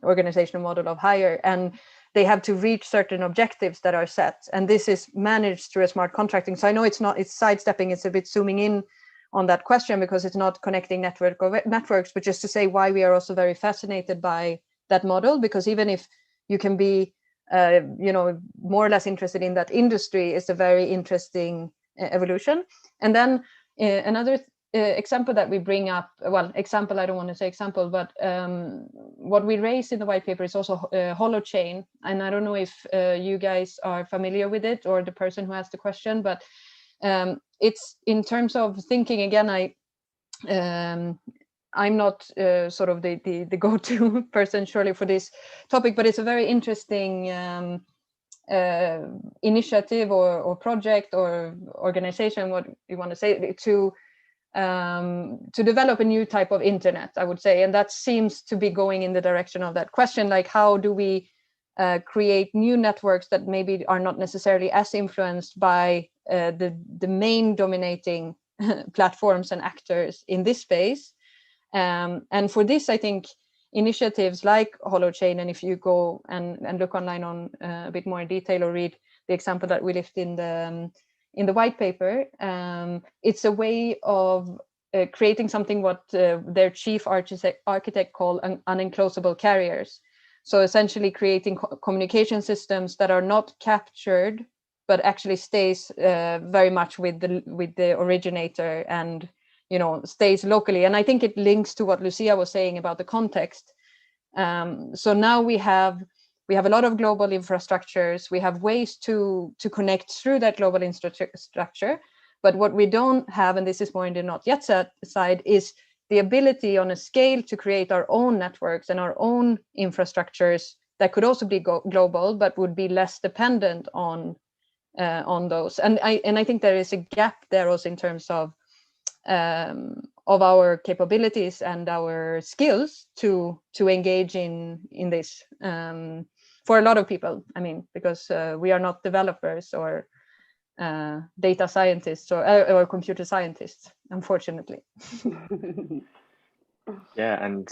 organizational model of Hire, and they have to reach certain objectives that are set, and this is managed through a smart contracting. So I know it's sidestepping, it's a bit zooming in on that question because it's not connecting networks, but just to say why we are also very fascinated by that model, because even if you can be more or less interested in that industry, is a very interesting evolution. And then another example that we bring up, I don't want to say example, but what we raise in the white paper is also holochain. And I don't know if you guys are familiar with it, or the person who asked the question, but it's in terms of thinking, again, I'm not sort of the go-to person surely for this topic, but it's a very interesting initiative or project or organization, what you want to say, to to develop a new type of internet, I would say. And that seems to be going in the direction of that question, like how do we create new networks that maybe are not necessarily as influenced by the main dominating platforms and actors in this space. And for this, I think initiatives like Holochain, and if you go and look online on a bit more in detail or read the example that we left in the white paper, it's a way of creating something what their chief architect called unenclosable carriers. So essentially creating communication systems that are not captured, but actually stays very much with the originator and stays locally. And I think it links to what Lucia was saying about the context. So now we have a lot of global infrastructures. We have ways to connect through that global infrastructure. But what we don't have, and this is more in the not yet side, is the ability on a scale to create our own networks and our own infrastructures that could also be global, but would be less dependent on those. And I think there is a gap there also in terms of our capabilities and our skills to engage in this for a lot of people. I mean, because we are not developers or data scientists or computer scientists, unfortunately. Yeah, and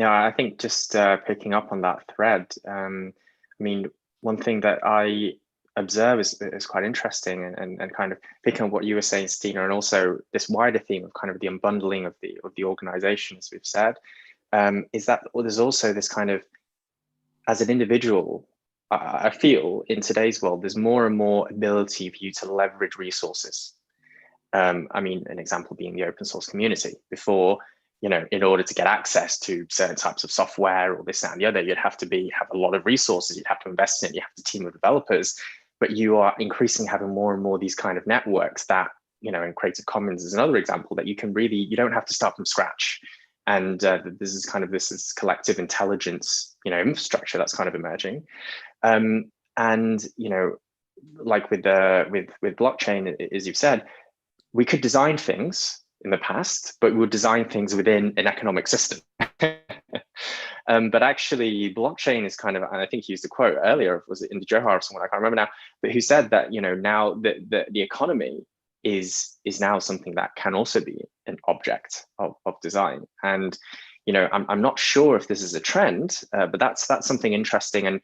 I think just picking up on that thread, I mean, one thing that I observe is quite interesting, and kind of picking on what you were saying, Stina, and also this wider theme of kind of the unbundling of the organization, as we've said, is that there's also this kind of, as an individual, I feel in today's world, there's more and more ability for you to leverage resources. I mean, an example being the open source community. Before, in order to get access to certain types of software or this and the other, you'd have to have a lot of resources. You'd have to invest in it. You have to team of developers, but you are increasingly having more and more these kind of networks that, in Creative Commons is another example, that you don't have to start from scratch. And this is collective intelligence, infrastructure that's kind of emerging. And, like with blockchain, as you've said, we could design things in the past, but we would design things within an economic system. But actually, blockchain is kind of, and I think he used a quote earlier, was it in the Johar or someone, I can't remember now, but who said that, now the economy is now something that can also be an object of design. And, I'm not sure if this is a trend, but that's something interesting. And,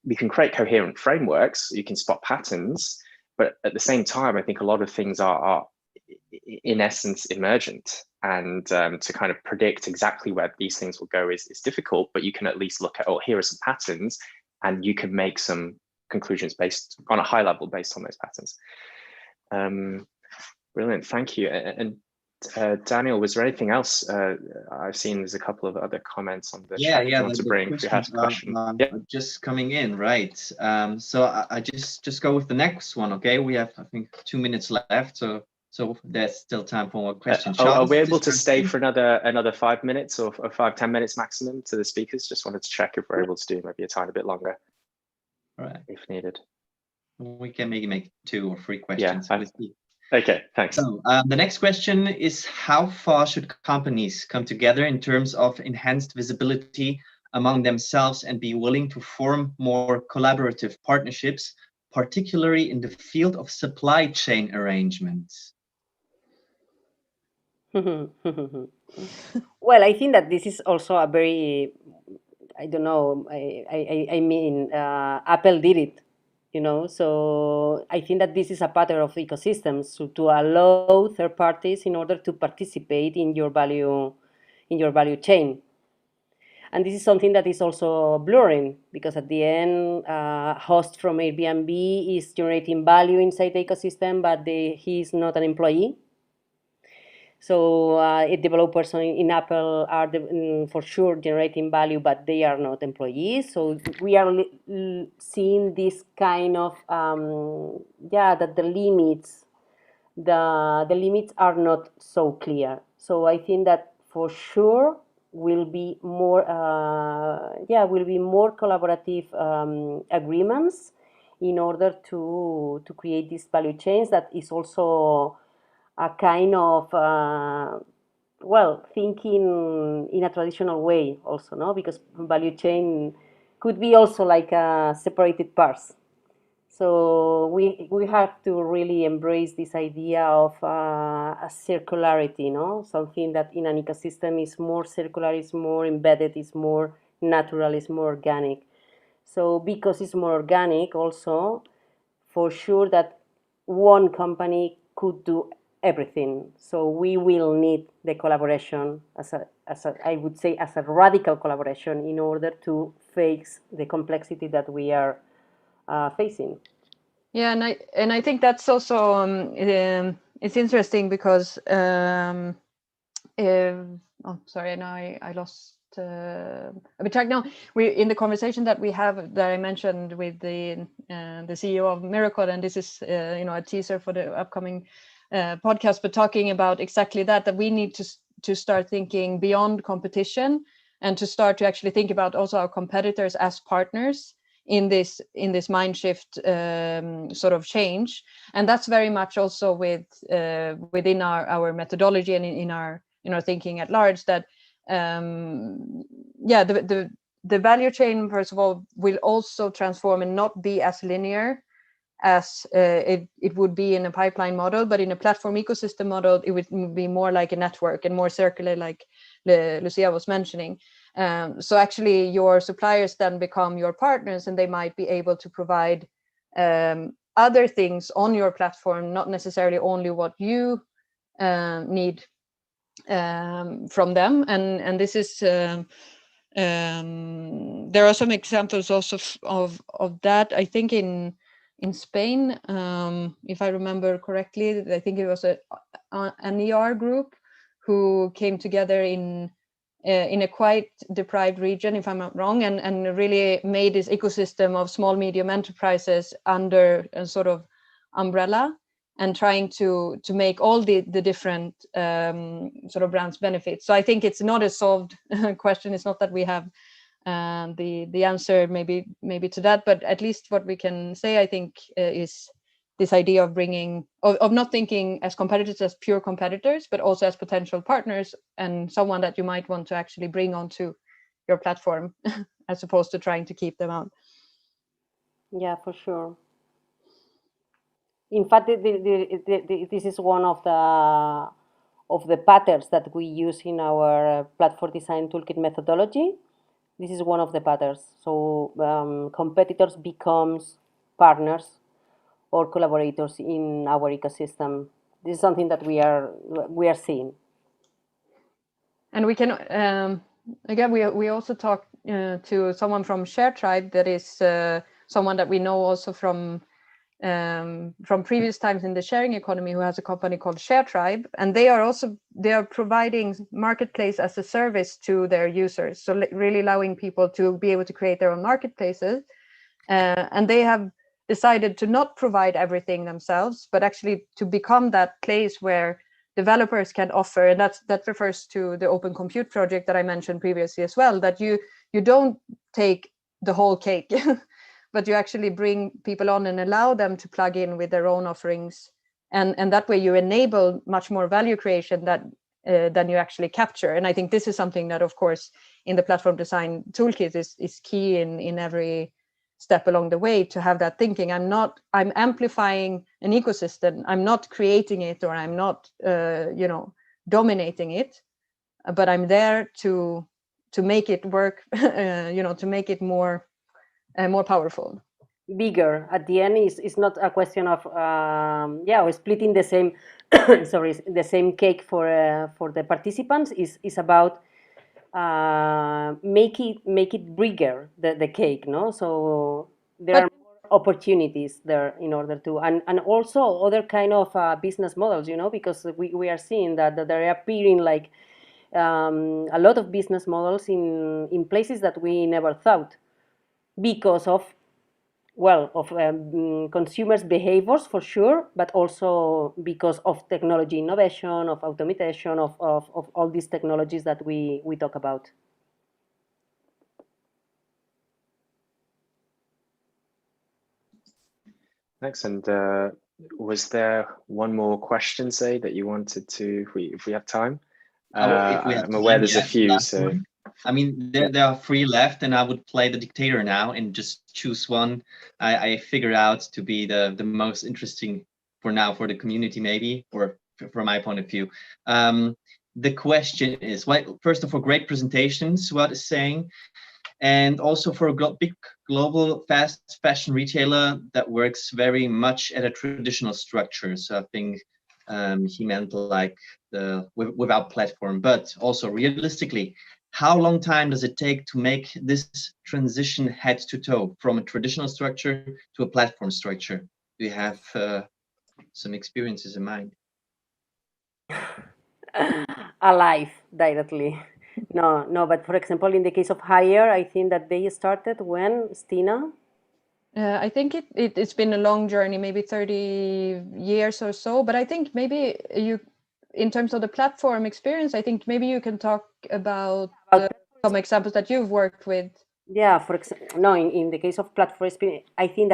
we can create coherent frameworks, you can spot patterns, but at the same time, I think a lot of things are in essence emergent, and to kind of predict exactly where these things will go is difficult, but you can at least look at, here are some patterns, and you can make some conclusions based on a high level based on those patterns. Brilliant, thank you. And Daniel, was there anything else? I've seen there's a couple of other comments on the chat. Yeah, want to bring if you have a question. Just coming in, right? So I just go with the next one. Okay, we have, I think, 2 minutes left, so there's still time for more questions. Are we able to stay for another 5 minutes or 5-10 minutes maximum to the speakers? Just wanted to check if we're able to do maybe a tiny bit longer, right, if needed. We can maybe make 2 or 3 questions. Yeah. Okay, thanks. So the next question is, how far should companies come together in terms of enhanced visibility among themselves and be willing to form more collaborative partnerships, particularly in the field of supply chain arrangements? Well, I think that this is also a very, I don't know, I mean, Apple did it. So I think that this is a pattern of ecosystems to allow third parties in order to participate in your value chain. And this is something that is also blurring, because at the end, host from Airbnb is generating value inside the ecosystem, but he is not an employee. So developers in Apple are for sure generating value, but they are not employees. So we are seeing this kind of that the limits are not so clear. So I think that for sure will be more collaborative agreements in order to create these value chains that is also a kind of well, thinking in a traditional way also, no? Because value chain could be also like separated parts. So we have to really embrace this idea of a circularity, no? Something that in an ecosystem is more circular, is more embedded, is more natural, is more organic. So because it's more organic also, for sure that one company could do everything. So we will need the collaboration as a I would say as a radical collaboration in order to face the complexity that we are facing. Yeah, and I think that's also it's interesting because oh, sorry, now I lost a bit track. Now we in the conversation that we have that I mentioned with the CEO of Miracle, and this is you know, a teaser for the upcoming podcast, but talking about exactly that we need to start thinking beyond competition and to start to actually think about also our competitors as partners in this mind shift sort of change. And that's very much also within our methodology and in our thinking at large, that yeah, the value chain, first of all, will also transform and not be as linear as it would be in a pipeline model, but in a platform ecosystem model, it would be more like a network and more circular, like Lucia was mentioning. So actually your suppliers then become your partners, and they might be able to provide other things on your platform, not necessarily only what you need from them. And this is there are some examples also of that. I think in Spain, if I remember correctly, I think it was an ER group who came together in a quite deprived region, if I'm not wrong, and really made this ecosystem of small, medium enterprises under a sort of umbrella, and trying to make all the different sort of brands benefit. So I think it's not a solved question. It's not that we have the answer maybe to that, but at least what we can say, I think, is this idea of bringing of not thinking as competitors as pure competitors, but also as potential partners and someone that you might want to actually bring onto your platform as opposed to trying to keep them out. Yeah, for sure. In fact, this is one of the patterns that we use in our platform design toolkit methodology. This is one of the patterns. So competitors becomes partners or collaborators in our ecosystem. This is something that we are seeing. And we can again, we also talked to someone from ShareTribe, that is someone that we know also from previous times in the sharing economy, who has a company called ShareTribe, and they are providing marketplace as a service to their users, so really allowing people to be able to create their own marketplaces, and they have decided to not provide everything themselves, but actually to become that place where developers can offer, and that refers to the Open Compute project that I mentioned previously as well, that you don't take the whole cake but you actually bring people on and allow them to plug in with their own offerings, and that way you enable much more value creation than you actually capture. And I think this is something that, of course, in the platform design toolkit is key in every step along the way, to have that thinking. I'm amplifying an ecosystem. I'm not creating it, or I'm not dominating it, but I'm there to make it work, to make it more powerful, bigger. At the end, is not a question of splitting the same sorry, the same cake for the participants. Is about make it bigger, the cake, no? So there are more opportunities there in order to, and also other kind of business models, because we are seeing that there are appearing like a lot of business models in places that we never thought, because of consumers' behaviors for sure, but also because of technology innovation, of automation, of all these technologies that we talk about. Thanks. And Was there one more question, say, that you wanted to, if we have time? If we have I'm aware time, there's yeah, a few, last so. one. I mean, there are 3 left, and I would play the dictator now and just choose one I figure out to be the most interesting for now for the community, maybe, or from my point of view. The question is, well, first of all, great presentations, what is saying, and also for a big global fast fashion retailer that works very much at a traditional structure. So I think he meant like without platform, but also realistically, how long time does it take to make this transition head to toe from a traditional structure to a platform structure? Do you have some experiences in mind? Alive directly. No, but for example, in the case of Hire, I think that they started when, Stina? I think it's been a long journey, maybe 30 years or so, but I think maybe you, in terms of the platform experience, I think maybe you can talk about some examples that you've worked with. Yeah, for example, no, in the case of platform experience, I think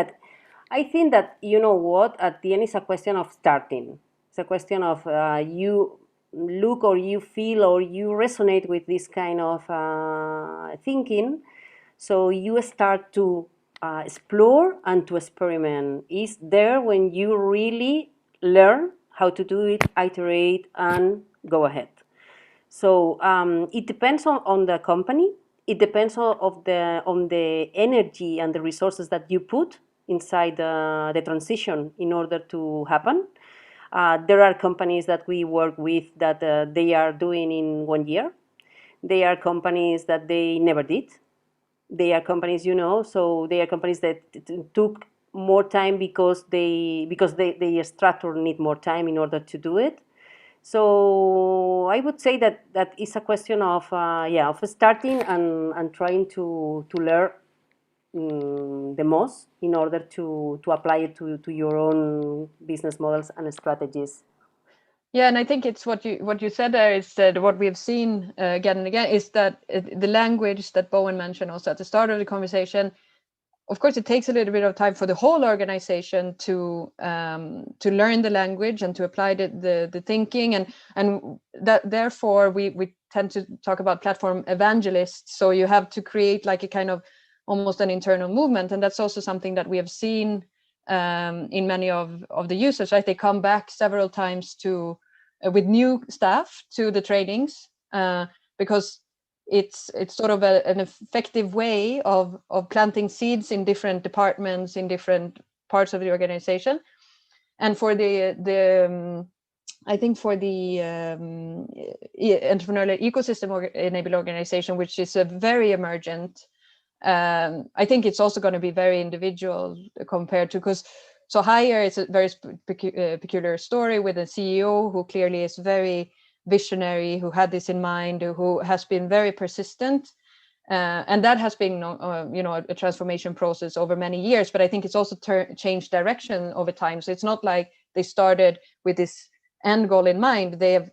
that, you know what, at the end it's a question of starting. It's a question of you look or you feel or you resonate with this kind of thinking. So you start to explore and to experiment. Is there when you really learn how to do it, iterate, and go ahead. So it depends on the company. It depends on the energy and the resources that you put inside the transition in order to happen. There are companies that we work with that they are doing in 1 year. They are companies that they never did. They are companies, so they are companies that took more time because the structure need more time in order to do it. So I would say that is a question of of starting and trying to learn the most in order to apply it to your own business models and strategies. Yeah, and I think it's what you said there is that what we've seen again and again is that the language that Bowen mentioned also at the start of the conversation. Of course, it takes a little bit of time for the whole organization to learn the language and to apply the thinking, and that therefore we tend to talk about platform evangelists. So you have to create like a kind of almost an internal movement, and that's also something that we have seen in many of the users. Right, they come back several times to with new staff to the trainings because it's sort of an effective way of planting seeds in different departments, in different parts of the organization. And for I think for the entrepreneurial ecosystem enabled organization, which is a very emergent, I think it's also going to be very individual compared to, because so Hire is a very peculiar story with a CEO who clearly is very visionary, who had this in mind, who has been very persistent, and that has been a transformation process over many years. But I think it's also changed direction over time. So it's not like they started with this end goal in mind. They have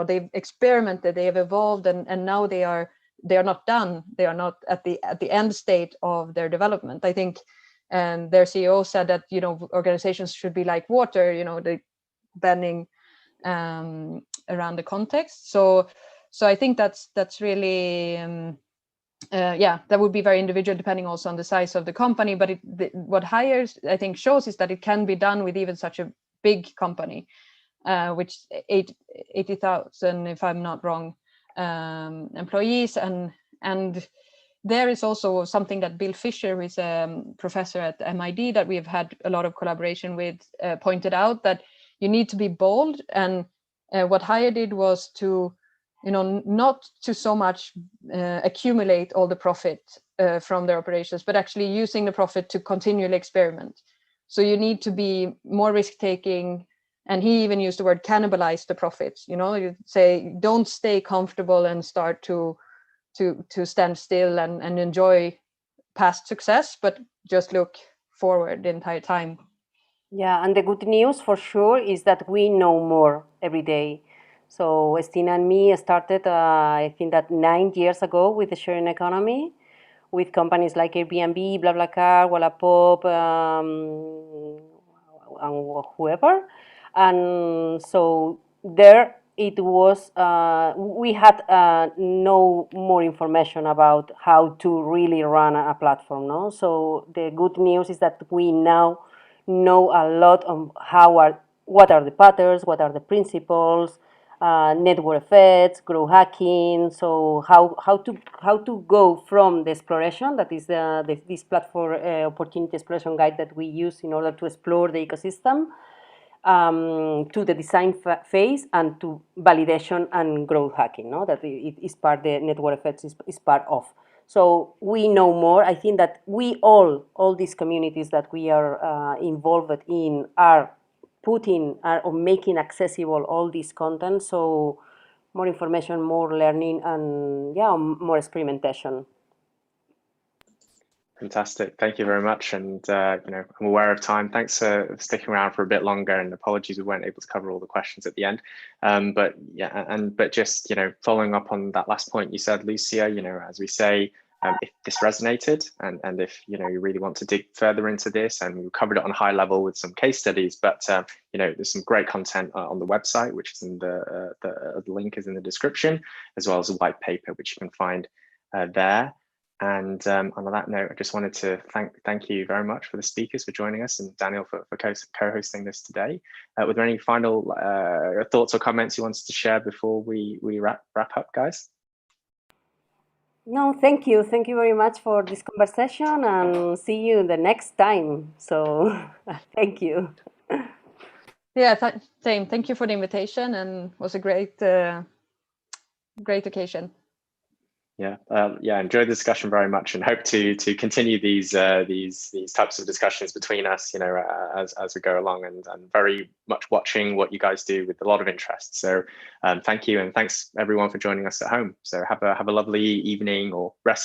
they've experimented, they have evolved, and now they are not done. They are not at the end state of their development. I think, and their CEO said that organizations should be like water, they bending around the context. So I think that's really that would be very individual depending also on the size of the company. But what Hire I think shows is that it can be done with even such a big company, which 80,000, if I'm not wrong, employees, and there is also something that Bill Fisher, who is a professor at MIT that we've had a lot of collaboration with, pointed out that you need to be bold. And what Hire did was to, not to so much accumulate all the profit from their operations, but actually using the profit to continually experiment. So you need to be more risk-taking. And he even used the word cannibalize the profits. You say, don't stay comfortable and start to stand still and enjoy past success, but just look forward the entire time. Yeah, and the good news for sure is that we know more every day. So Stina and me started, I think that 9 years ago with the sharing economy, with companies like Airbnb, BlaBlaCar, Wallapop, and whoever. And so there it was, we had no more information about how to really run a platform. No? So the good news is that we now know a lot on what are the patterns, what are the principles, network effects, growth hacking. So how to go from the exploration, that is this platform opportunity exploration guide that we use in order to explore the ecosystem, to the design phase, and to validation and growth hacking. No, that it is part, the network effects is part of. So we know more. I think that we all these communities that we are involved in are putting or making accessible all this content. So more information, more learning, and yeah, more experimentation. Fantastic. Thank you very much. And I'm aware of time. Thanks for sticking around for a bit longer, and apologies we weren't able to cover all the questions at the end. But just, following up on that last point you said, Lucia, as we say, if this resonated and if, you really want to dig further into this, and we covered it on a high level with some case studies, but, there's some great content on the website, which is in the link is in the description, as well as a white paper, which you can find there. And on that note, I just wanted to thank you very much for the speakers for joining us, and Daniel for co-hosting this today. Were there any final thoughts or comments you wanted to share before we wrap up, guys? No, thank you. Thank you very much for this conversation, and see you the next time. So thank you. Yeah, same. Thank you for the invitation, and it was a great occasion. Yeah, enjoyed the discussion very much, and hope to continue these types of discussions between us, as we go along, and very much watching what you guys do with a lot of interest. So thank you, and thanks everyone for joining us at home. So have a lovely evening or rest